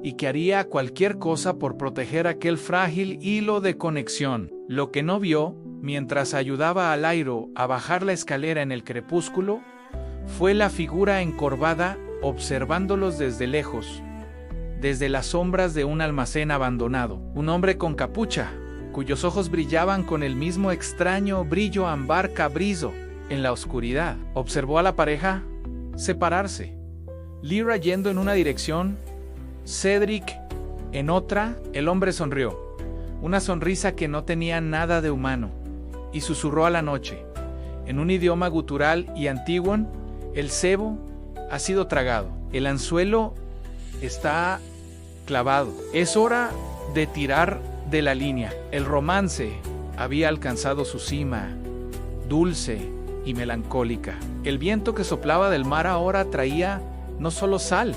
y que haría cualquier cosa por proteger aquel frágil hilo de conexión. Lo que no vio, mientras ayudaba a Lyra a bajar la escalera en el crepúsculo, fue la figura encorvada observándolos desde lejos, desde las sombras de un almacén abandonado. Un hombre con capucha, cuyos ojos brillaban con el mismo extraño brillo ámbar cabrizo en la oscuridad. Observó a la pareja separarse. Lyra yendo en una dirección, Cedric en otra. El hombre sonrió, una sonrisa que no tenía nada de humano, y susurró a la noche, en un idioma gutural y antiguo: «El cebo ha sido tragado, el anzuelo está clavado. Es hora de tirar de la línea». El romance había alcanzado su cima, dulce y melancólica. El viento que soplaba del mar ahora traía no solo sal,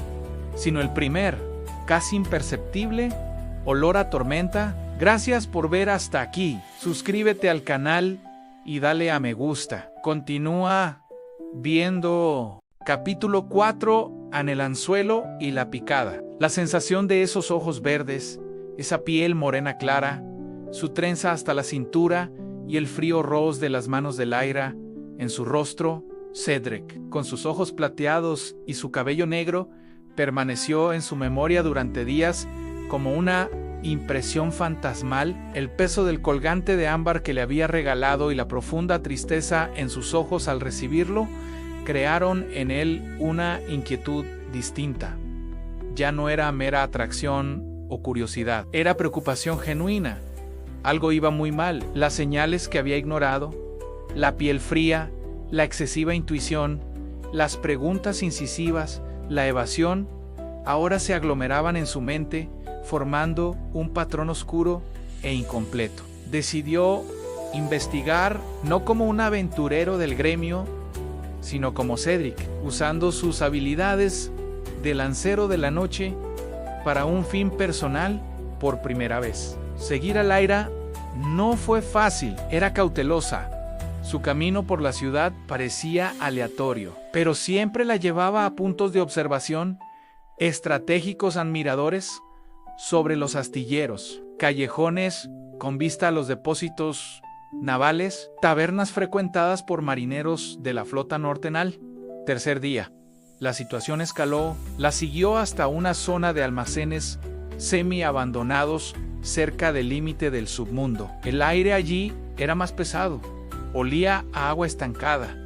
sino el primer, casi imperceptible, olor a tormenta. Gracias por ver hasta aquí. Suscríbete al canal y dale a me gusta. Continúa viendo capítulo 4, en el anzuelo y la picada. La sensación de esos ojos verdes, esa piel morena clara, su trenza hasta la cintura y el frío ros de las manos de Lyra en su rostro. Cedric, con sus ojos plateados y su cabello negro, permaneció en su memoria durante días como una impresión fantasmal. El peso del colgante de ámbar que le había regalado y la profunda tristeza en sus ojos al recibirlo crearon en él una inquietud distinta. Ya no era mera atracción o curiosidad, era preocupación genuina. Algo iba muy mal. Las señales que había ignorado, la piel fría, la excesiva intuición, las preguntas incisivas, la evasión, ahora se aglomeraban en su mente, formando un patrón oscuro e incompleto. Decidió investigar, no como un aventurero del gremio, sino como Cedric, usando sus habilidades de lancero de la noche para un fin personal por primera vez. Seguir a Lyra no fue fácil, era cautelosa. Su camino por la ciudad parecía aleatorio, pero siempre la llevaba a puntos de observación estratégicos admiradores sobre los astilleros, callejones con vista a los depósitos navales, tabernas frecuentadas por marineros de la flota nortenal. Tercer día. La situación escaló, la siguió hasta una zona de almacenes semi-abandonados cerca del límite del submundo. El aire allí era más pesado, olía a agua estancada,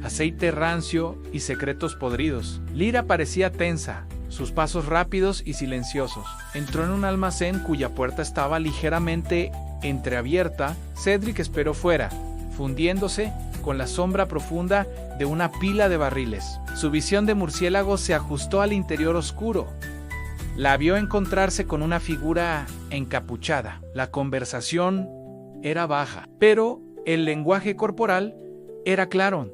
aceite rancio y secretos podridos. Lyra parecía tensa, sus pasos rápidos y silenciosos. Entró en un almacén cuya puerta estaba ligeramente entreabierta. Cedric esperó fuera, fundiéndose con la sombra profunda de una pila de barriles. Su visión de murciélago se ajustó al interior oscuro. La vio encontrarse con una figura encapuchada. La conversación era baja, pero el lenguaje corporal era claro.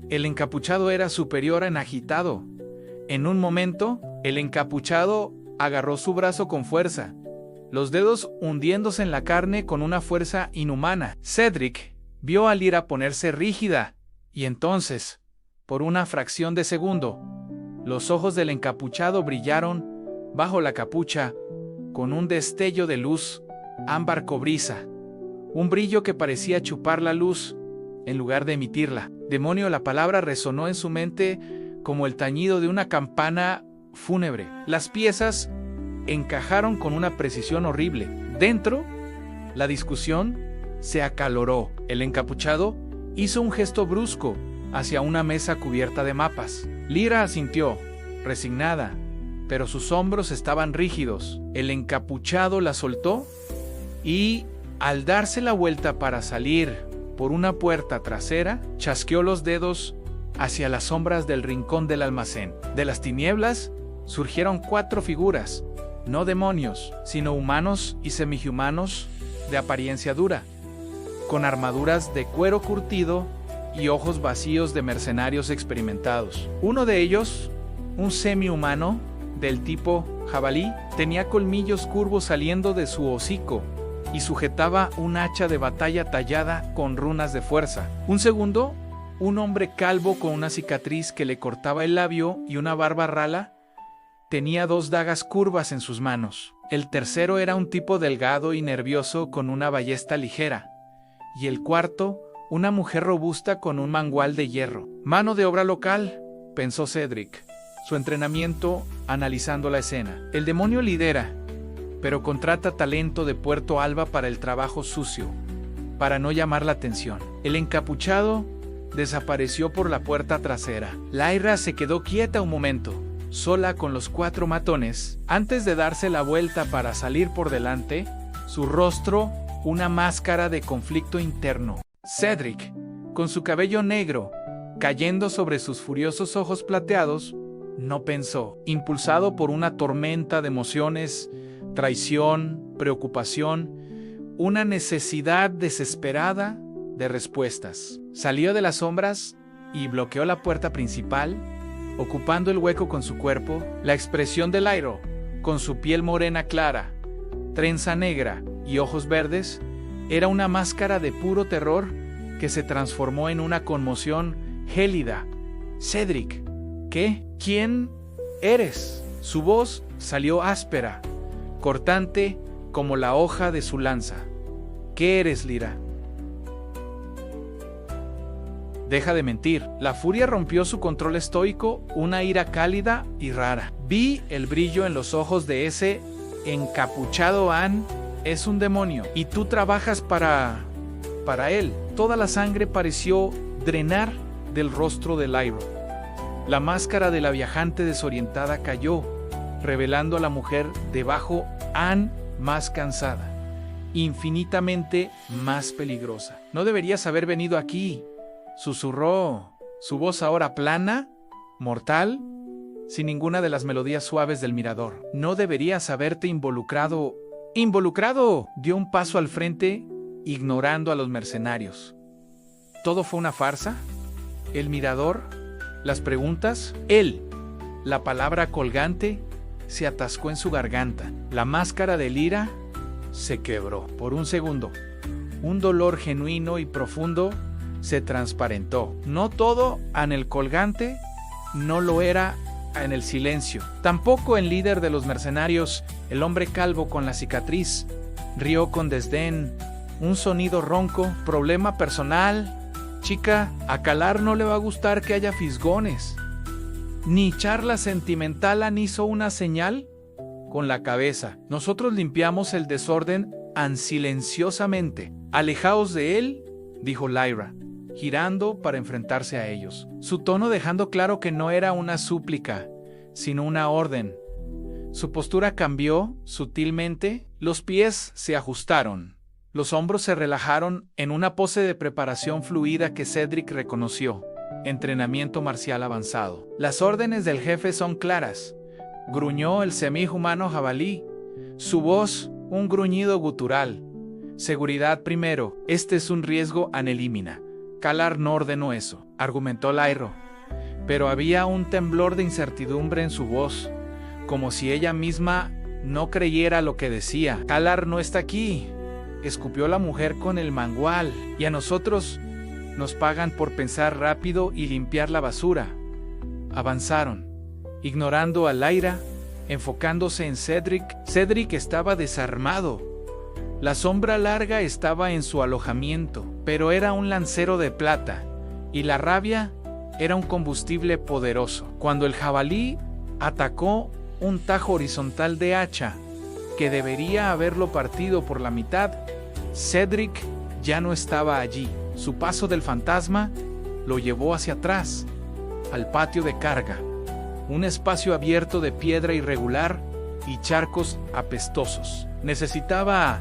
El encapuchado era superior en agitado. En un momento, el encapuchado agarró su brazo con fuerza, los dedos hundiéndose en la carne con una fuerza inhumana. Cedric vio a Lyra ponerse rígida, y entonces, por una fracción de segundo, los ojos del encapuchado brillaron bajo la capucha con un destello de luz ámbar cobriza, un brillo que parecía chupar la luz en lugar de emitirla. Demonio, la palabra resonó en su mente como el tañido de una campana fúnebre. Las piezas encajaron con una precisión horrible. Dentro, la discusión se acaloró. El encapuchado hizo un gesto brusco hacia una mesa cubierta de mapas. Lyra asintió, resignada, pero sus hombros estaban rígidos. El encapuchado la soltó y, al darse la vuelta para salir por una puerta trasera, chasqueó los dedos hacia las sombras del rincón del almacén. De las tinieblas surgieron 4 figuras, no demonios, sino humanos y semihumanos de apariencia dura, con armaduras de cuero curtido y ojos vacíos de mercenarios experimentados. Uno de ellos, un semihumano del tipo jabalí, tenía colmillos curvos saliendo de su hocico y sujetaba un hacha de batalla tallada con runas de fuerza. Un segundo, un hombre calvo con una cicatriz que le cortaba el labio y una barba rala, tenía 2 dagas curvas en sus manos. El tercero era un tipo delgado y nervioso con una ballesta ligera. Y el cuarto, una mujer robusta con un mangual de hierro. Mano de obra local, pensó Cedric, su entrenamiento analizando la escena. El demonio lidera, pero contrata talento de Puerto Alba para el trabajo sucio, para no llamar la atención. El encapuchado desapareció por la puerta trasera. Lyra se quedó quieta un momento, sola con los 4 matones, antes de darse la vuelta para salir por delante, su rostro una máscara de conflicto interno. Cedric, con su cabello negro cayendo sobre sus furiosos ojos plateados, no pensó. Impulsado por una tormenta de emociones, traición, preocupación, una necesidad desesperada de respuestas. Salió de las sombras y bloqueó la puerta principal, ocupando el hueco con su cuerpo. La expresión de Lyra, con su piel morena clara, trenza negra y ojos verdes, era una máscara de puro terror que se transformó en una conmoción gélida. Cedric, ¿qué? ¿Quién eres? Su voz salió áspera, cortante como la hoja de su lanza. ¿Qué eres, Lyra? Deja de mentir. La furia rompió su control estoico, una ira cálida y rara. Vi el brillo en los ojos de ese encapuchado. Anne es un demonio y tú trabajas para él. Toda la sangre pareció drenar del rostro de Lyra. La máscara de la viajante desorientada cayó, revelando a la mujer debajo, Anne más cansada, infinitamente más peligrosa. No deberías haber venido aquí, susurró, su voz ahora plana, mortal, sin ninguna de las melodías suaves del mirador. No deberías haberte involucrado. ¡Involucrado! Dio un paso al frente, ignorando a los mercenarios. ¿Todo fue una farsa? ¿El mirador? ¿Las preguntas? Él, la palabra colgante, se atascó en su garganta. La máscara de Lyra se quebró. Por un segundo, un dolor genuino y profundo se transparentó. No todo en el colgante, no lo era en el silencio. Tampoco el líder de los mercenarios, el hombre calvo con la cicatriz, rió con desdén, un sonido ronco, problema personal. Chica, a Kalar no le va a gustar que haya fisgones. Ni charla sentimental. Ann hizo una señal con la cabeza. Nosotros limpiamos el desorden silenciosamente. Alejaos de él, dijo Lyra, girando para enfrentarse a ellos. Su tono dejando claro que no era una súplica, sino una orden. Su postura cambió sutilmente, los pies se ajustaron. Los hombros se relajaron en una pose de preparación fluida que Cedric reconoció. Entrenamiento marcial avanzado. Las órdenes del jefe son claras, gruñó el semihumano jabalí. Su voz, un gruñido gutural. Seguridad primero, este es un riesgo an elimina. Kalar no ordenó eso, argumentó Lyra. Pero había un temblor de incertidumbre en su voz, como si ella misma no creyera lo que decía. Kalar no está aquí, escupió la mujer con el mangual, y a nosotros nos pagan por pensar rápido y limpiar la basura. Avanzaron, ignorando a Lyra, enfocándose en Cedric. Cedric estaba desarmado. La sombra larga estaba en su alojamiento, pero era un lancero de plata, y la rabia era un combustible poderoso. Cuando el jabalí atacó un tajo horizontal de hacha, que debería haberlo partido por la mitad, Cedric ya no estaba allí. Su paso del fantasma lo llevó hacia atrás, al patio de carga, un espacio abierto de piedra irregular y charcos apestosos. Necesitaba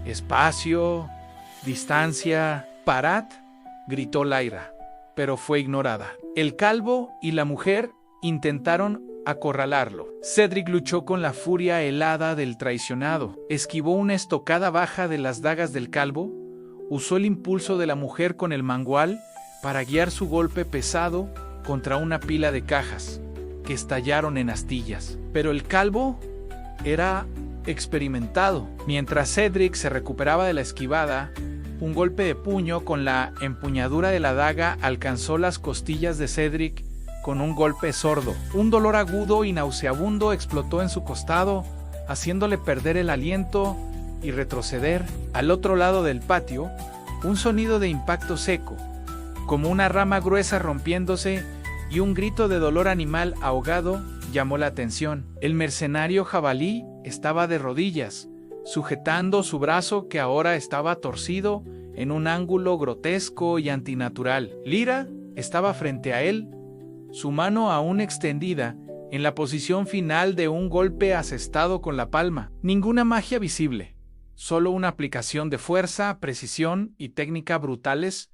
espacio, distancia. «Parad», gritó Lyra, pero fue ignorada. El calvo y la mujer intentaron acorralarlo. Cedric luchó con la furia helada del traicionado. Esquivó una estocada baja de las dagas del calvo, usó el impulso de la mujer con el mangual para guiar su golpe pesado contra una pila de cajas que estallaron en astillas. Pero el calvo era experimentado. Mientras Cedric se recuperaba de la esquivada, un golpe de puño con la empuñadura de la daga alcanzó las costillas de Cedric con un golpe sordo. Un dolor agudo y nauseabundo explotó en su costado, haciéndole perder el aliento y retroceder. Al otro lado del patio, un sonido de impacto seco, como una rama gruesa rompiéndose, y un grito de dolor animal ahogado llamó la atención. El mercenario jabalí estaba de rodillas, sujetando su brazo que ahora estaba torcido en un ángulo grotesco y antinatural. Lyra estaba frente a él, su mano aún extendida, en la posición final de un golpe asestado con la palma. Ninguna magia visible, solo una aplicación de fuerza, precisión y técnica brutales,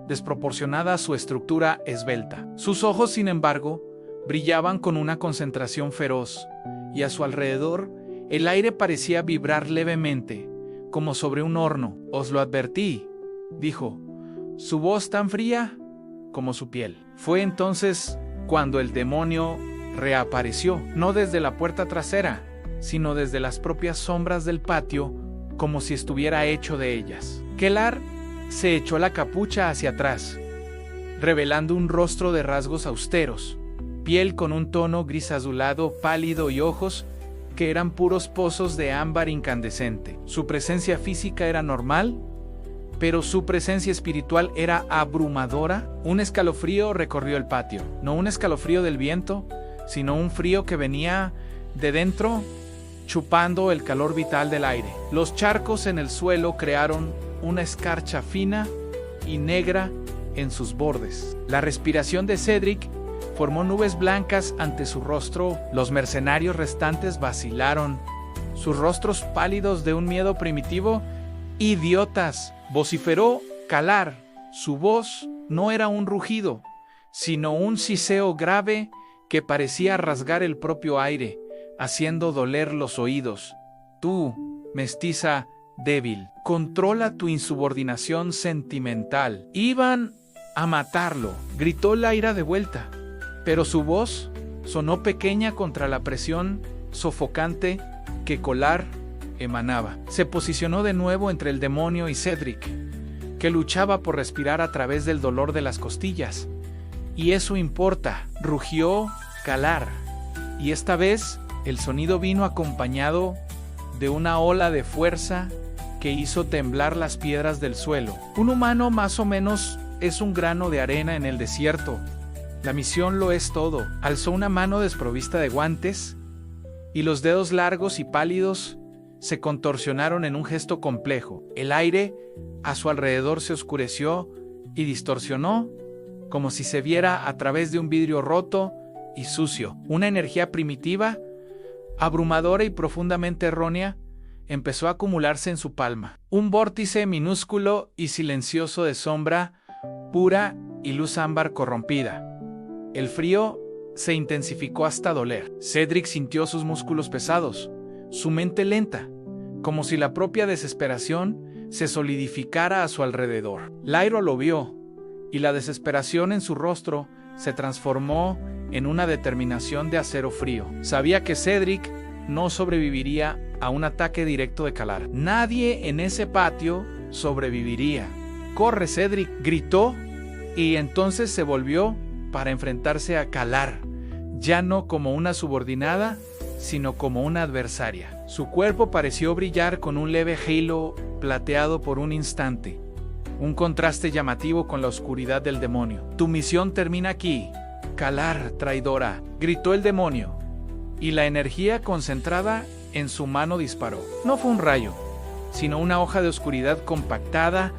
desproporcionada a su estructura esbelta. Sus ojos, sin embargo, brillaban con una concentración feroz, y a su alrededor el aire parecía vibrar levemente, como sobre un horno. «Os lo advertí», dijo, su voz tan fría como su piel. Fue entonces cuando el demonio reapareció, no desde la puerta trasera, sino desde las propias sombras del patio, como si estuviera hecho de ellas. Kalar se echó la capucha hacia atrás, revelando un rostro de rasgos austeros, piel con un tono gris azulado pálido y ojos que eran puros pozos de ámbar incandescente. Su presencia física era normal, pero su presencia espiritual era abrumadora. Un escalofrío recorrió el patio, no un escalofrío del viento, sino un frío que venía de dentro, chupando el calor vital del aire. Los charcos en el suelo crearon una escarcha fina y negra en sus bordes. La respiración de Cedric formó nubes blancas ante su rostro. Los mercenarios restantes vacilaron, sus rostros pálidos de un miedo primitivo. «¡Idiotas!», vociferó Kalar. Su voz no era un rugido, sino un siseo grave que parecía rasgar el propio aire, haciendo doler los oídos. «Tú, mestiza débil, controla tu insubordinación sentimental. Iban a matarlo», gritó Lyra de vuelta, pero su voz sonó pequeña contra la presión sofocante que Kalar emanaba. Se posicionó de nuevo entre el demonio y Cedric, que luchaba por respirar a través del dolor de las costillas. «Y eso importa», rugió Kalar, y esta vez el sonido vino acompañado de una ola de fuerza que hizo temblar las piedras del suelo. Un humano más o menos es un grano de arena en el desierto. La misión lo es todo. Alzó una mano desprovista de guantes y los dedos largos y pálidos se contorsionaron en un gesto complejo. El aire a su alrededor se oscureció y distorsionó, como si se viera a través de un vidrio roto y sucio. Una energía primitiva, abrumadora y profundamente errónea, empezó a acumularse en su palma. Un vórtice minúsculo y silencioso de sombra pura y luz ámbar corrompida. El frío se intensificó hasta doler. Cedric sintió sus músculos pesados, su mente lenta, como si la propia desesperación se solidificara a su alrededor. Lyra lo vio, y la desesperación en su rostro se transformó en una determinación de acero frío. Sabía que Cedric no sobreviviría a un ataque directo de Kalar. Nadie en ese patio sobreviviría. «¡Corre, Cedric!», gritó, y entonces se volvió para enfrentarse a Kalar, ya no como una subordinada, sino como una adversaria. Su cuerpo pareció brillar con un leve halo plateado por un instante, un contraste llamativo con la oscuridad del demonio. «Tu misión termina aquí, Kalar, traidora», gritó el demonio, y la energía concentrada en su mano disparó. No fue un rayo, sino una hoja de oscuridad compactada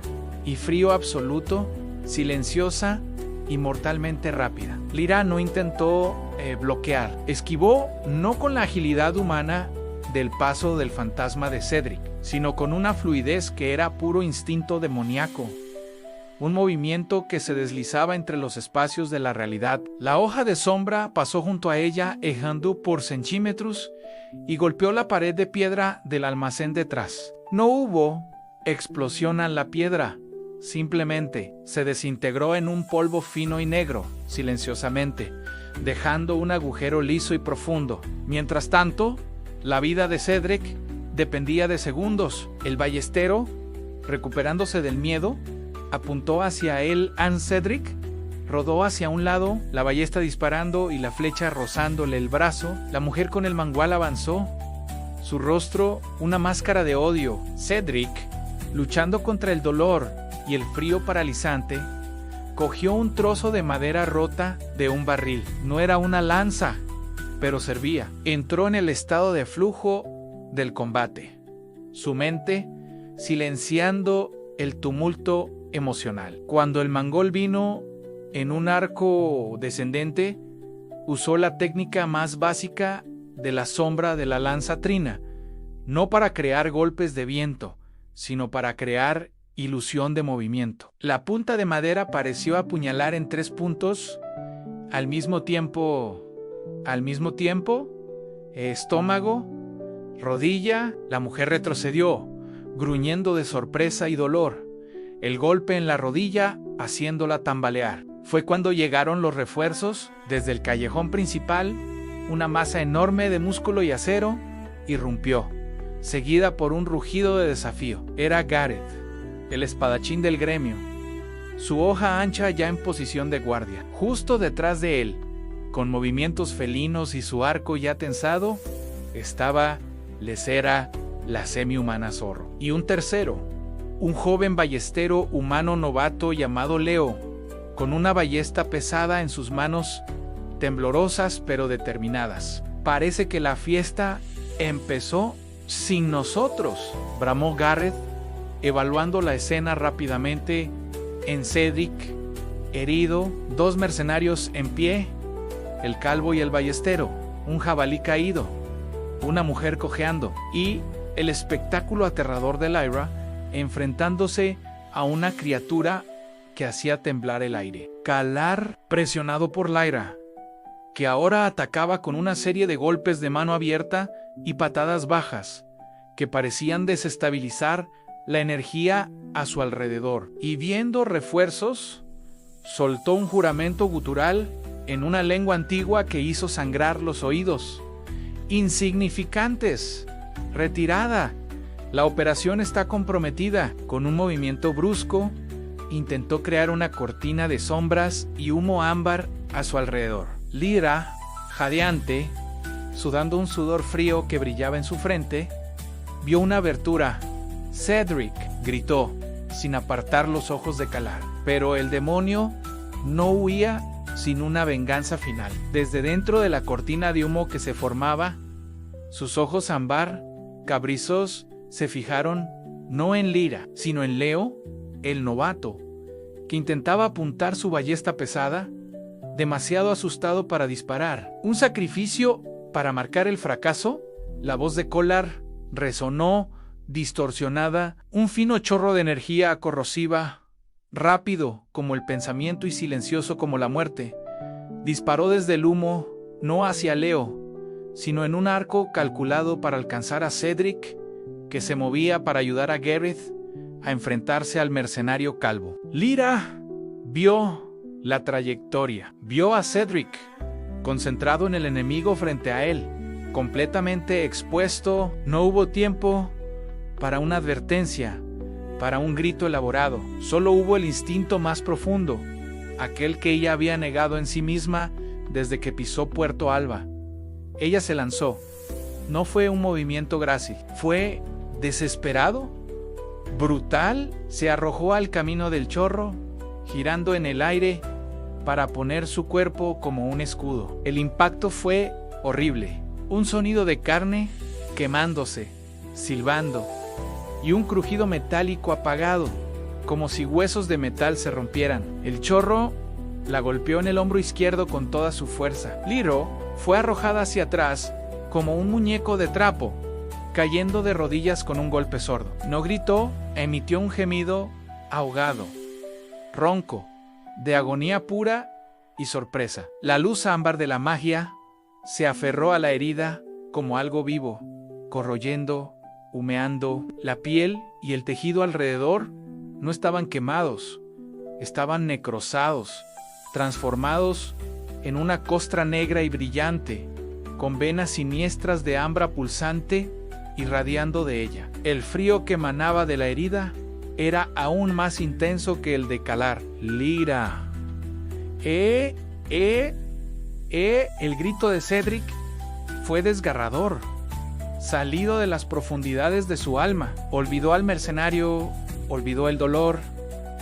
y frío absoluto, silenciosa y mortalmente rápida. Lyra no intentó bloquear. Esquivó no con la agilidad humana del paso del fantasma de Cedric, sino con una fluidez que era puro instinto demoníaco. Un movimiento que se deslizaba entre los espacios de la realidad. La hoja de sombra pasó junto a ella, ejando por centímetros, y golpeó la pared de piedra del almacén detrás. No hubo explosión en la piedra. Simplemente se desintegró en un polvo fino y negro, silenciosamente, dejando un agujero liso y profundo. Mientras tanto, la vida de Cedric dependía de segundos. El ballestero, recuperándose del miedo, apuntó hacia él. Cedric rodó hacia un lado, la ballesta disparando y la flecha rozándole el brazo. La mujer con el mangual avanzó, su rostro una máscara de odio. Cedric, luchando contra el dolor y el frío paralizante, cogió un trozo de madera rota de un barril. No era una lanza, pero servía. Entró en el estado de flujo del combate, su mente silenciando el tumulto emocional. Cuando el mangol vino en un arco descendente, usó la técnica más básica de la sombra de la lanza trina, no para crear golpes de viento, sino para crear ilusión de movimiento. La punta de madera pareció apuñalar en 3 puntos al mismo tiempo, estómago, rodilla. La mujer retrocedió, gruñendo de sorpresa y dolor, el golpe en la rodilla haciéndola tambalear. Fue cuando llegaron los refuerzos. Desde el callejón principal, una masa enorme de músculo y acero irrumpió, seguida por un rugido de desafío. Era Gareth, el espadachín del gremio, su hoja ancha ya en posición de guardia. Justo detrás de él, con movimientos felinos y su arco ya tensado, estaba Lecera, la semi-humana zorro. Y un tercero, un joven ballestero humano novato llamado Leo, con una ballesta pesada en sus manos, temblorosas pero determinadas. «Parece que la fiesta empezó sin nosotros», bramó Gareth, evaluando la escena rápidamente. En Cedric, herido, 2 mercenarios en pie, el calvo y el ballestero, un jabalí caído, una mujer cojeando, y el espectáculo aterrador de Lyra enfrentándose a una criatura que hacía temblar el aire. Kalar, presionado por Lyra, que ahora atacaba con una serie de golpes de mano abierta y patadas bajas, que parecían desestabilizar la energía a su alrededor. Y viendo refuerzos, soltó un juramento gutural en una lengua antigua que hizo sangrar los oídos. «Insignificantes, retirada. La operación está comprometida». Con un movimiento brusco, intentó crear una cortina de sombras y humo ámbar a su alrededor. Lyra, jadeante, sudando un sudor frío que brillaba en su frente, vio una abertura. Cedric, gritó, sin apartar los ojos de Kalar. Pero el demonio no huía sin una venganza final. Desde dentro de la cortina de humo que se formaba, sus ojos ámbar, cabrizos, se fijaron no en Lyra, sino en Leo, el novato, que intentaba apuntar su ballesta pesada, demasiado asustado para disparar. ¿Un sacrificio para marcar el fracaso? La voz de Kalar resonó, distorsionada, un fino chorro de energía corrosiva, rápido como el pensamiento y silencioso como la muerte. Disparó desde el humo, no hacia Leo, sino en un arco calculado para alcanzar a Cedric, que se movía para ayudar a Gareth a enfrentarse al mercenario calvo. Lyra vio la trayectoria, vio a Cedric, concentrado en el enemigo frente a él, completamente expuesto. No hubo tiempo para una advertencia, para un grito elaborado. Solo hubo el instinto más profundo, aquel que ella había negado en sí misma desde que pisó Puerto Alba. Ella se lanzó. No fue un movimiento grácil, fue desesperado, brutal. Se arrojó al camino del chorro, girando en el aire para poner su cuerpo como un escudo. El impacto fue horrible. Un sonido de carne quemándose, silbando, y un crujido metálico apagado, como si huesos de metal se rompieran. El chorro la golpeó en el hombro izquierdo con toda su fuerza. Lyra fue arrojada hacia atrás como un muñeco de trapo, cayendo de rodillas con un golpe sordo. No gritó, emitió un gemido ahogado, ronco, de agonía pura y sorpresa. La luz ámbar de la magia se aferró a la herida como algo vivo, corroyendo, humeando. La piel y el tejido alrededor no estaban quemados, estaban necrosados, transformados en una costra negra y brillante, con venas siniestras de ambra pulsante irradiando de ella. El frío que emanaba de la herida era aún más intenso que el de Kalar. Lyra. El grito de Cedric fue desgarrador, salido de las profundidades de su alma. Olvidó al mercenario, olvidó el dolor,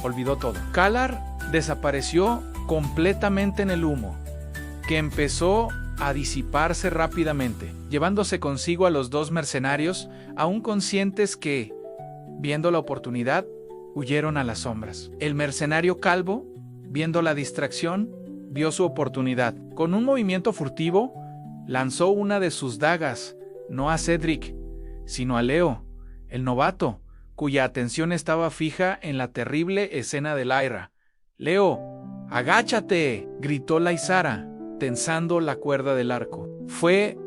olvidó todo. Kalar desapareció completamente en el humo, que empezó a disiparse rápidamente, llevándose consigo a los dos mercenarios, aún conscientes que, viendo la oportunidad, huyeron a las sombras. El mercenario calvo, viendo la distracción, vio su oportunidad. Con un movimiento furtivo, lanzó una de sus dagas, no a Cedric, sino a Leo, el novato, cuya atención estaba fija en la terrible escena de Lyra. «Leo, agáchate», gritó Lysara, tensando la cuerda del arco. Fue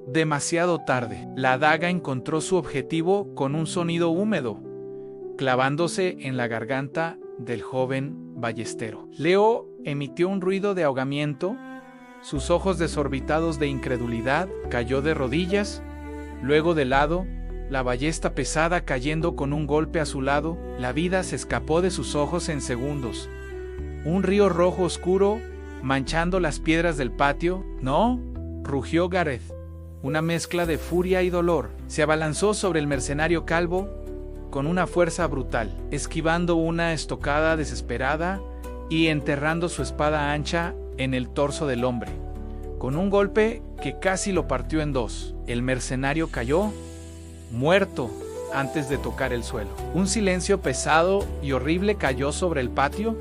demasiado tarde. La daga encontró su objetivo con un sonido húmedo, clavándose en la garganta del joven ballestero. Leo emitió un ruido de ahogamiento, sus ojos desorbitados de incredulidad, cayó de rodillas, luego de lado, la ballesta pesada cayendo con un golpe a su lado. La vida se escapó de sus ojos en segundos. Un río rojo oscuro manchando las piedras del patio. «No», rugió Gareth, una mezcla de furia y dolor. Se abalanzó sobre el mercenario calvo con una fuerza brutal, esquivando una estocada desesperada y enterrando su espada ancha en el torso del hombre. Con un golpe que casi lo partió en dos, el mercenario cayó, muerto, antes de tocar el suelo. Un silencio pesado y horrible cayó sobre el patio,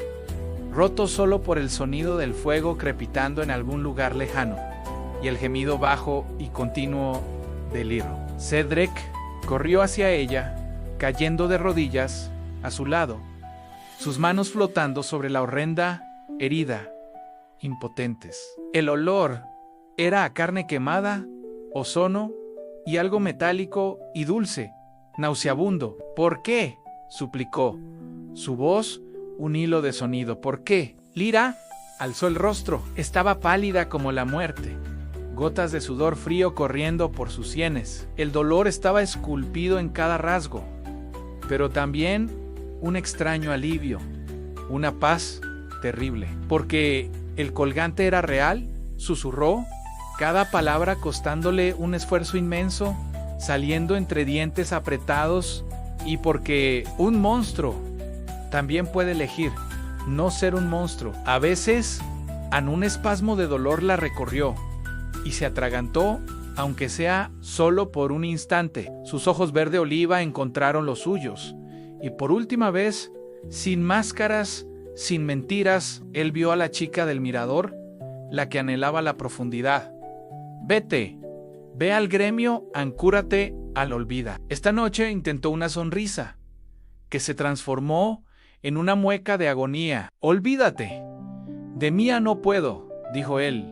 roto solo por el sonido del fuego crepitando en algún lugar lejano, y el gemido bajo y continuo de Lyra. Cedric corrió hacia ella, cayendo de rodillas a su lado, sus manos flotando sobre la horrenda herida, impotentes. El olor era a carne quemada, ozono y algo metálico y dulce, nauseabundo. «¿Por qué?», suplicó, su voz un hilo de sonido. «¿Por qué?». Lyra alzó el rostro. Estaba pálida como la muerte, gotas de sudor frío corriendo por sus sienes. El dolor estaba esculpido en cada rasgo, pero también un extraño alivio, una paz terrible. «Porque el colgante era real», susurró, cada palabra costándole un esfuerzo inmenso, saliendo entre dientes apretados Y porque un monstruo también puede elegir no ser un monstruo. A veces, en un espasmo de dolor la recorrió y se atragantó, aunque sea solo por un instante. Sus ojos verde oliva encontraron los suyos. Y por última vez, sin máscaras, sin mentiras, él vio a la chica del mirador, la que anhelaba la profundidad. Vete, ve al gremio, ancúrate al olvida. Esta noche intentó una sonrisa, que se transformó en una mueca de agonía. Olvídate. De mía no puedo, dijo él,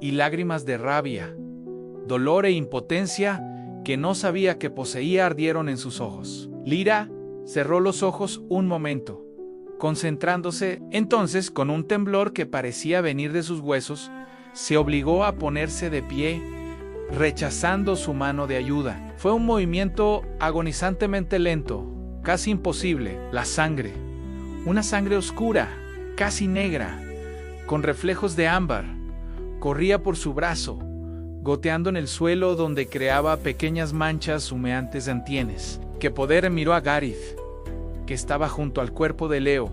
y lágrimas de rabia, dolor e impotencia que no sabía que poseía ardieron en sus ojos. Lyra cerró los ojos un momento, concentrándose. Entonces, con un temblor que parecía venir de sus huesos, se obligó a ponerse de pie, rechazando su mano de ayuda. Fue un movimiento agonizantemente lento, casi imposible. La sangre, una sangre oscura, casi negra, con reflejos de ámbar, corría por su brazo, goteando en el suelo donde creaba pequeñas manchas humeantes de antienes. ¡Qué poder! Miró a Gareth, que estaba junto al cuerpo de Leo,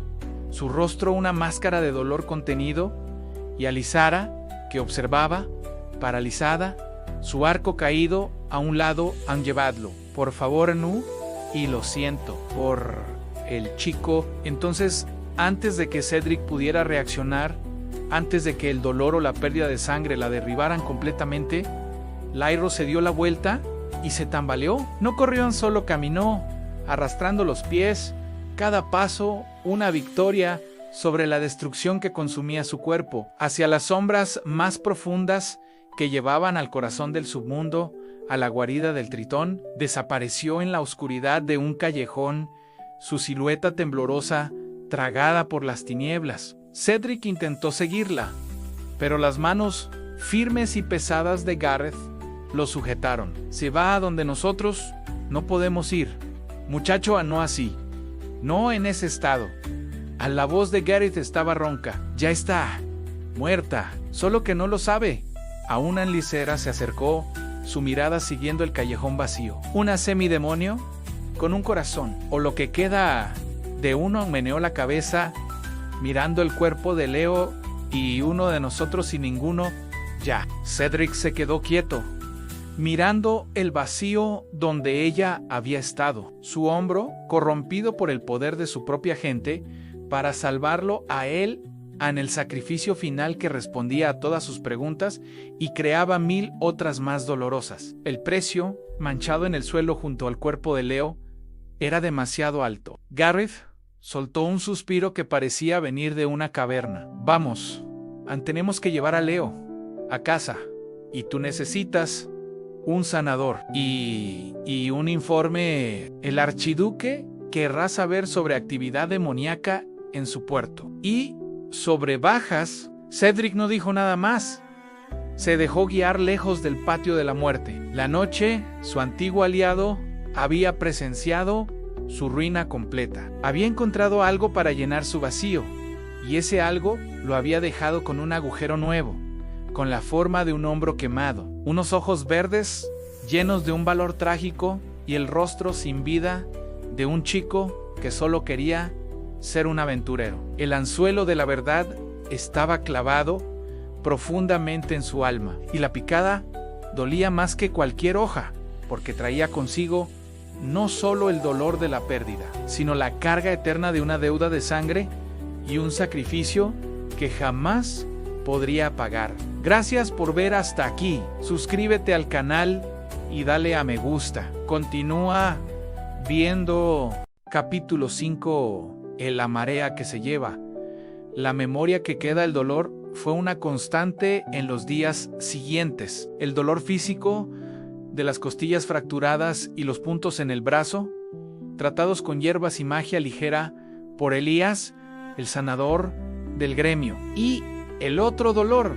su rostro una máscara de dolor contenido, y a Lysara, que observaba, paralizada, su arco caído a un lado. Han llevadlo, por favor, Nu, y lo siento por el chico. Entonces, antes de que Cedric pudiera reaccionar, antes de que el dolor o la pérdida de sangre la derribaran completamente, Lyra se dio la vuelta y se tambaleó. No corrió, solo caminó, arrastrando los pies, cada paso una victoria sobre la destrucción que consumía su cuerpo, hacia las sombras más profundas que llevaban al corazón del submundo, a la guarida del Tritón. Desapareció en la oscuridad de un callejón, su silueta temblorosa, tragada por las tinieblas. Cedric intentó seguirla, pero las manos firmes y pesadas de Gareth lo sujetaron. Se va a donde nosotros no podemos ir. Muchacho, no así. No en ese estado. A la voz de Gareth estaba ronca. Ya está muerta, solo que no lo sabe. A una Lysara se acercó, su mirada siguiendo el callejón vacío. Una semidemonio con un corazón, o lo que queda de uno. Meneó la cabeza, mirando el cuerpo de Leo y uno de nosotros sin ninguno. Ya. Cedric se quedó quieto, mirando el vacío donde ella había estado. Su hombro, corrompido por el poder de su propia gente, para salvarlo a él en el sacrificio final que respondía a todas sus preguntas y creaba 1000 otras más dolorosas. El precio, manchado en el suelo junto al cuerpo de Leo, era demasiado alto. Gareth soltó un suspiro que parecía venir de una caverna. Vamos, tenemos que llevar a Leo a casa, y tú necesitas un sanador y un informe. El archiduque querrá saber sobre actividad demoníaca en su puerto y sobre bajas. Cedric no dijo nada más. Se dejó guiar lejos del patio de la muerte. La noche, su antiguo aliado, había presenciado su ruina completa. Había encontrado algo para llenar su vacío, y ese algo lo había dejado con un agujero nuevo, con la forma de un hombro quemado, unos ojos verdes llenos de un valor trágico y el rostro sin vida de un chico que solo quería ser un aventurero. El anzuelo de la verdad estaba clavado profundamente en su alma, y la picada dolía más que cualquier hoja, porque traía consigo no solo el dolor de la pérdida, sino la carga eterna de una deuda de sangre y un sacrificio que jamás podría pagar. Gracias por ver hasta aquí. Suscríbete al canal y dale a me gusta. Continúa viendo capítulo 5, la marea que se lleva. La memoria que queda. El dolor fue una constante en los días siguientes. El dolor físico de las costillas fracturadas y los puntos en el brazo, tratados con hierbas y magia ligera por Elías, el sanador del gremio. Y el otro dolor,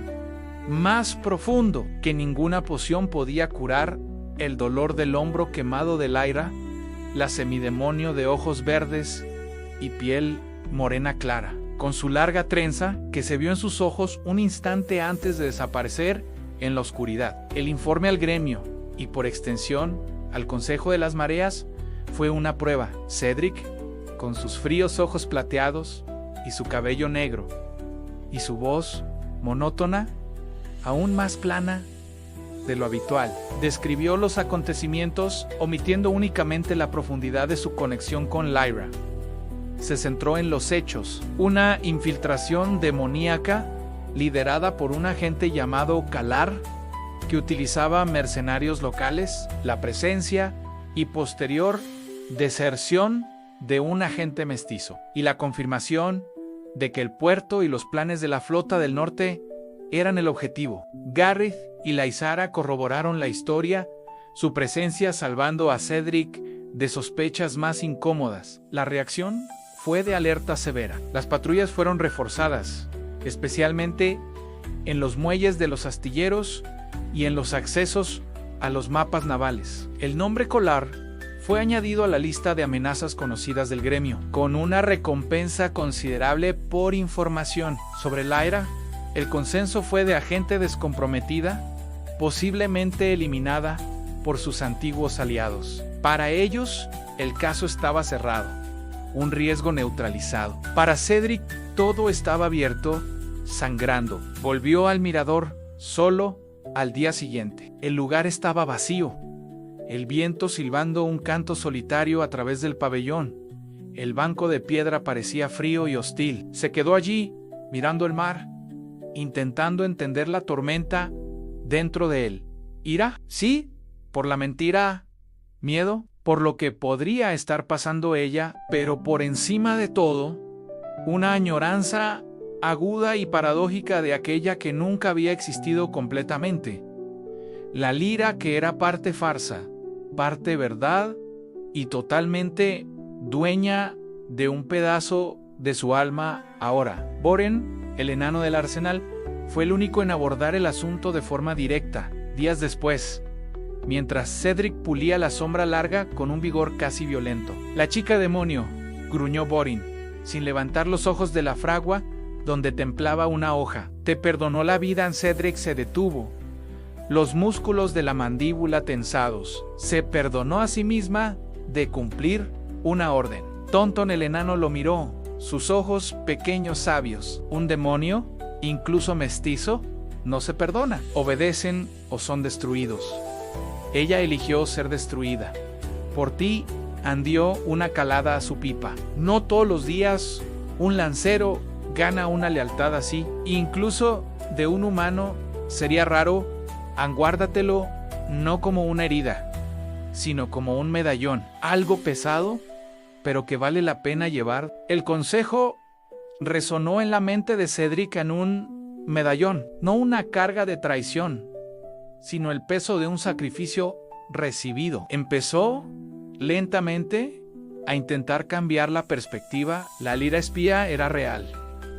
más profundo, que ninguna poción podía curar, el dolor del hombro quemado de Lyra, la semidemonio de ojos verdes y piel morena clara, con su larga trenza que se vio en sus ojos un instante antes de desaparecer en la oscuridad. El informe al gremio, y por extensión al Consejo de las Mareas, fue una prueba. Cedric, con sus fríos ojos plateados y su cabello negro, y su voz monótona, aún más plana de lo habitual, describió los acontecimientos omitiendo únicamente la profundidad de su conexión con Lyra. Se centró en los hechos: una infiltración demoníaca liderada por un agente llamado Kalar, que utilizaba mercenarios locales, la presencia y posterior deserción de un agente mestizo, y la confirmación de que el puerto y los planes de la flota del norte eran el objetivo. Gareth y Laisara corroboraron la historia, su presencia salvando a Cedric de sospechas más incómodas. La reacción fue de alerta severa. Las patrullas fueron reforzadas, especialmente en los muelles de los astilleros y en los accesos a los mapas navales. El nombre Kolar fue añadido a la lista de amenazas conocidas del gremio, con una recompensa considerable por información sobre Lyra. El consenso fue de agente descomprometida, posiblemente eliminada por sus antiguos aliados. Para ellos, el caso estaba cerrado, un riesgo neutralizado. Para Cedric, todo estaba abierto, sangrando. Volvió al mirador solo al día siguiente. El lugar estaba vacío, el viento silbando un canto solitario a través del pabellón. El banco de piedra parecía frío y hostil. Se quedó allí, mirando el mar, intentando entender la tormenta dentro de él. ¿Ira? Sí, por la mentira. Miedo, por lo que podría estar pasando ella, pero por encima de todo, una añoranza aguda y paradójica de aquella que nunca había existido completamente. La Lyra que era parte farsa, parte verdad y totalmente dueña de un pedazo de su alma ahora. Boren, el enano del arsenal, fue el único en abordar el asunto de forma directa. Días después, mientras Cedric pulía la sombra larga con un vigor casi violento. «La chica demonio», gruñó Borin, sin levantar los ojos de la fragua donde templaba una hoja. «Te perdonó la vida». Cedric se detuvo, los músculos de la mandíbula tensados. Se perdonó a sí misma de cumplir una orden. Tonton el enano lo miró, sus ojos pequeños sabios. ¿Un demonio, incluso mestizo, no se perdona? Obedecen o son destruidos. Ella eligió ser destruida. Por ti, andió una calada a su pipa. No todos los días un lancero gana una lealtad así. Incluso de un humano sería raro. Guárdatelo no como una herida, sino como un medallón. Algo pesado, pero que vale la pena llevar. El consejo resonó en la mente de Cedric en un medallón, no una carga de traición, sino el peso de un sacrificio recibido. Empezó lentamente a intentar cambiar la perspectiva. La Lyra espía era real,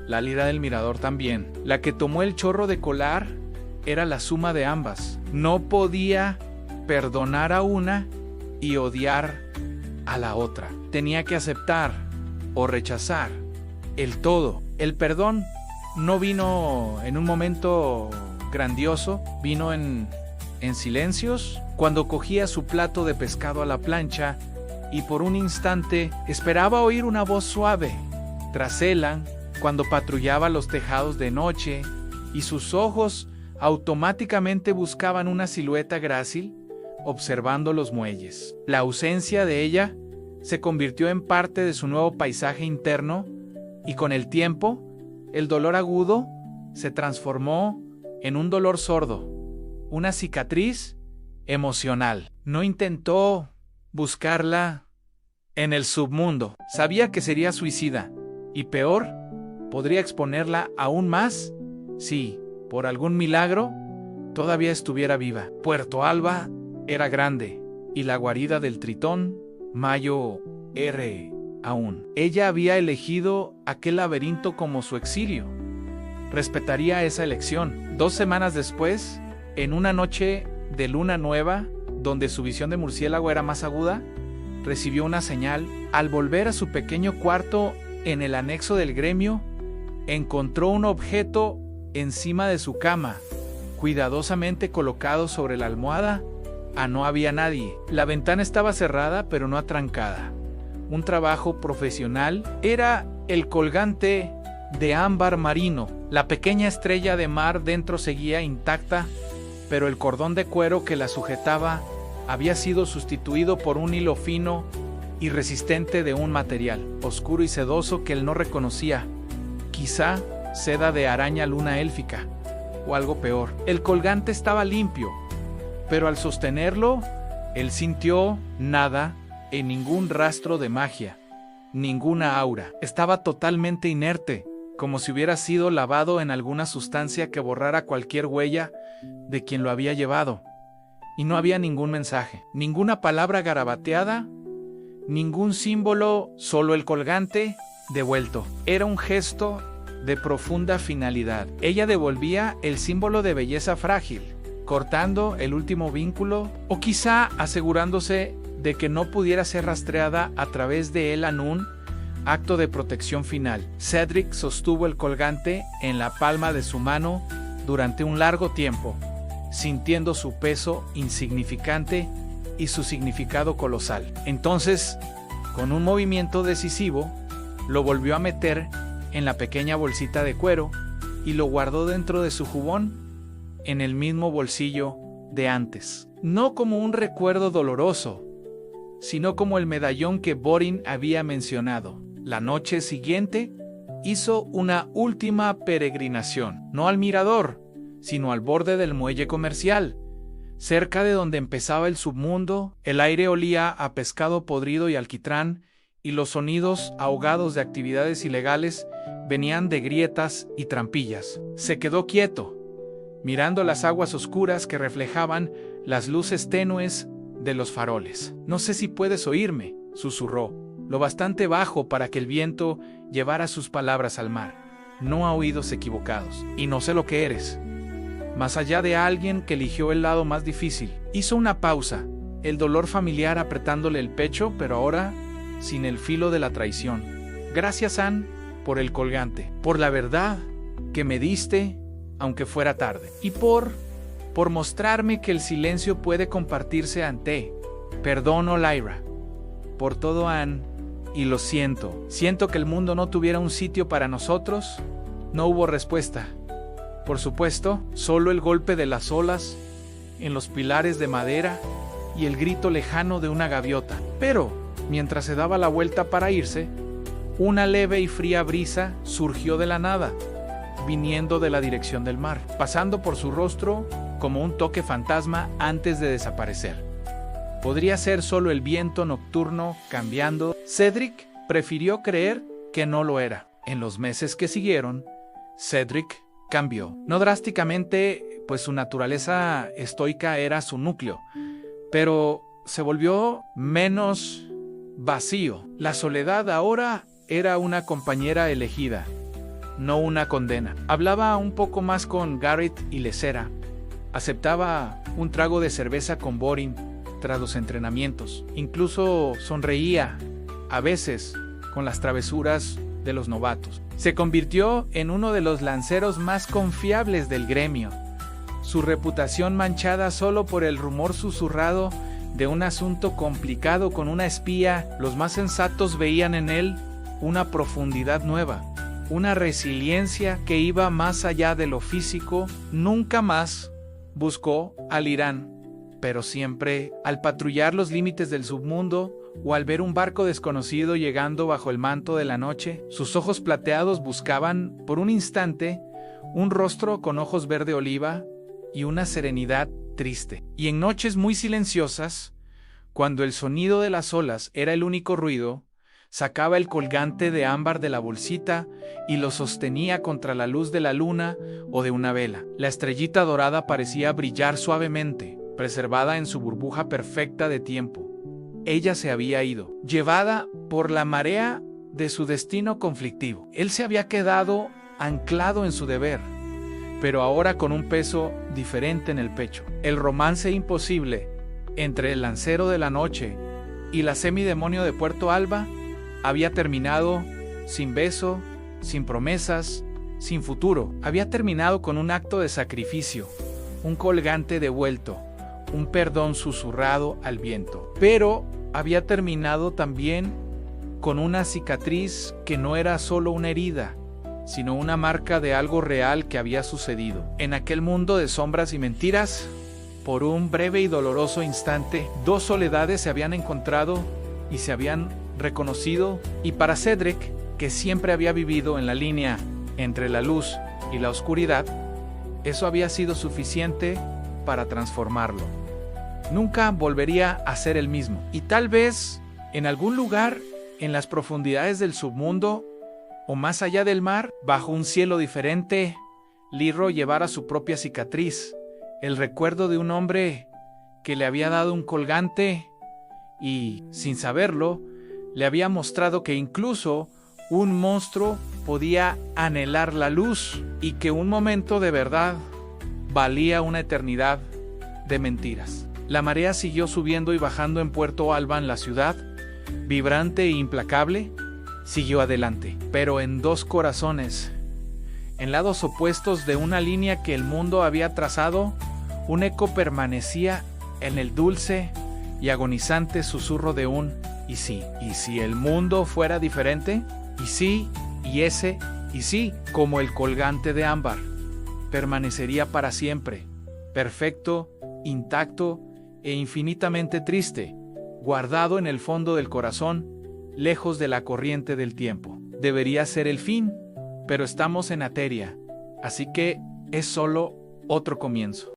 la Lyra del mirador también. La que tomó el chorro de Kolar era la suma de ambas. No podía perdonar a una y odiar a la otra. Tenía que aceptar o rechazar el todo. El perdón no vino en un momento grandioso, vino en silencios, cuando cogía su plato de pescado a la plancha y por un instante esperaba oír una voz suave. Tras ella, cuando patrullaba los tejados de noche y sus ojos automáticamente buscaban una silueta grácil, observando los muelles. La ausencia de ella se convirtió en parte de su nuevo paisaje interno y con el tiempo, el dolor agudo se transformó en un dolor sordo, una cicatriz emocional. No intentó buscarla en el submundo. Sabía que sería suicida y peor, podría exponerla aún más si, por algún milagro, todavía estuviera viva. Puerto Alba era grande y la guarida del Tritón, Mayo, R. aún. Ella había elegido aquel laberinto como su exilio. Respetaría esa elección. 2 semanas después, en una noche de luna nueva, donde su visión de murciélago era más aguda, recibió una señal. Al volver a su pequeño cuarto en el anexo del gremio, encontró un objeto encima de su cama, cuidadosamente colocado sobre la almohada. No había nadie. La ventana estaba cerrada, pero no atrancada. Un trabajo profesional. Era el colgante de ámbar marino. La pequeña estrella de mar dentro seguía intacta, pero el cordón de cuero que la sujetaba había sido sustituido por un hilo fino y resistente de un material oscuro y sedoso que él no reconocía. Quizá seda de araña luna élfica, o algo peor. El colgante estaba limpio, pero al sostenerlo, él sintió nada, en ningún rastro de magia, ninguna aura. Estaba totalmente inerte, como si hubiera sido lavado en alguna sustancia que borrara cualquier huella de quien lo había llevado. Y no había ningún mensaje, ninguna palabra garabateada, ningún símbolo, solo el colgante devuelto. Era un gesto de profunda finalidad. Ella devolvía el símbolo de belleza frágil, cortando el último vínculo, o quizá asegurándose de que no pudiera ser rastreada a través de él en un acto de protección final. Cedric sostuvo el colgante en la palma de su mano durante un largo tiempo, sintiendo su peso insignificante y su significado colosal. Entonces, con un movimiento decisivo, lo volvió a meter en la pequeña bolsita de cuero y lo guardó dentro de su jubón, en el mismo bolsillo de antes. No como un recuerdo doloroso, sino como el medallón que Borin había mencionado. La noche siguiente, hizo una última peregrinación, no al mirador, sino al borde del muelle comercial, cerca de donde empezaba el submundo. El aire olía a pescado podrido y alquitrán, y los sonidos ahogados de actividades ilegales venían de grietas y trampillas. Se quedó quieto, mirando las aguas oscuras que reflejaban las luces tenues de los faroles. «No sé si puedes oírme», susurró, lo bastante bajo para que el viento llevara sus palabras al mar. «No a oídos equivocados. Y no sé lo que eres. Más allá de alguien que eligió el lado más difícil». Hizo una pausa, el dolor familiar apretándole el pecho, pero ahora sin el filo de la traición. «Gracias, Anne, por el colgante, por la verdad que me diste, aunque fuera tarde, y por mostrarme que el silencio puede compartirse ante. Perdono, Lyra, por todo, Anne, y lo siento. Siento que el mundo no tuviera un sitio para nosotros». No hubo respuesta. Por supuesto, solo el golpe de las olas en los pilares de madera y el grito lejano de una gaviota. Pero, mientras se daba la vuelta para irse, una leve y fría brisa surgió de la nada, viniendo de la dirección del mar, pasando por su rostro como un toque fantasma antes de desaparecer. Podría ser solo el viento nocturno cambiando. Cedric prefirió creer que no lo era. En los meses que siguieron, Cedric cambió. No drásticamente, pues su naturaleza estoica era su núcleo, pero se volvió menos vacío. La soledad ahora era una compañera elegida, no una condena. Hablaba un poco más con Garrett y Lecera. Aceptaba un trago de cerveza con Borin tras los entrenamientos. Incluso sonreía, a veces, con las travesuras de los novatos. Se convirtió en uno de los lanceros más confiables del gremio. Su reputación manchada solo por el rumor susurrado de un asunto complicado con una espía, los más sensatos veían en él una profundidad nueva, una resiliencia que iba más allá de lo físico. Nunca más buscó al Irán, pero siempre, al patrullar los límites del submundo o al ver un barco desconocido llegando bajo el manto de la noche, sus ojos plateados buscaban, por un instante, un rostro con ojos verde oliva y una serenidad triste. Y en noches muy silenciosas, cuando el sonido de las olas era el único ruido, sacaba el colgante de ámbar de la bolsita y lo sostenía contra la luz de la luna o de una vela. La estrellita dorada parecía brillar suavemente, preservada en su burbuja perfecta de tiempo. Ella se había ido, llevada por la marea de su destino conflictivo. Él se había quedado anclado en su deber, pero ahora con un peso diferente en el pecho. El romance imposible entre el lancero de la noche y la semidemonio de Puerto Alba había terminado sin beso, sin promesas, sin futuro. Había terminado con un acto de sacrificio, un colgante devuelto, un perdón susurrado al viento. Pero había terminado también con una cicatriz que no era solo una herida, sino una marca de algo real que había sucedido. En aquel mundo de sombras y mentiras, por un breve y doloroso instante, dos soledades se habían encontrado y se habían reconocido, y para Cedric, que siempre había vivido en la línea entre la luz y la oscuridad, eso había sido suficiente para transformarlo. Nunca volvería a ser el mismo. Y tal vez, en algún lugar, en las profundidades del submundo, o más allá del mar, bajo un cielo diferente, Lyro llevara su propia cicatriz, el recuerdo de un hombre que le había dado un colgante y, sin saberlo, le había mostrado que incluso un monstruo podía anhelar la luz y que un momento de verdad valía una eternidad de mentiras. La marea siguió subiendo y bajando en Puerto Alban. La ciudad, vibrante e implacable, siguió adelante, pero en dos corazones, en lados opuestos de una línea que el mundo había trazado, un eco permanecía en el dulce y agonizante susurro de un ¿y sí? ¿Y si el mundo fuera diferente? ¿Y sí? ¿Y ese? ¿Y sí? Como el colgante de ámbar, permanecería para siempre, perfecto, intacto e infinitamente triste, guardado en el fondo del corazón, lejos de la corriente del tiempo. Debería ser el fin, pero estamos en Ateria, así que es solo otro comienzo.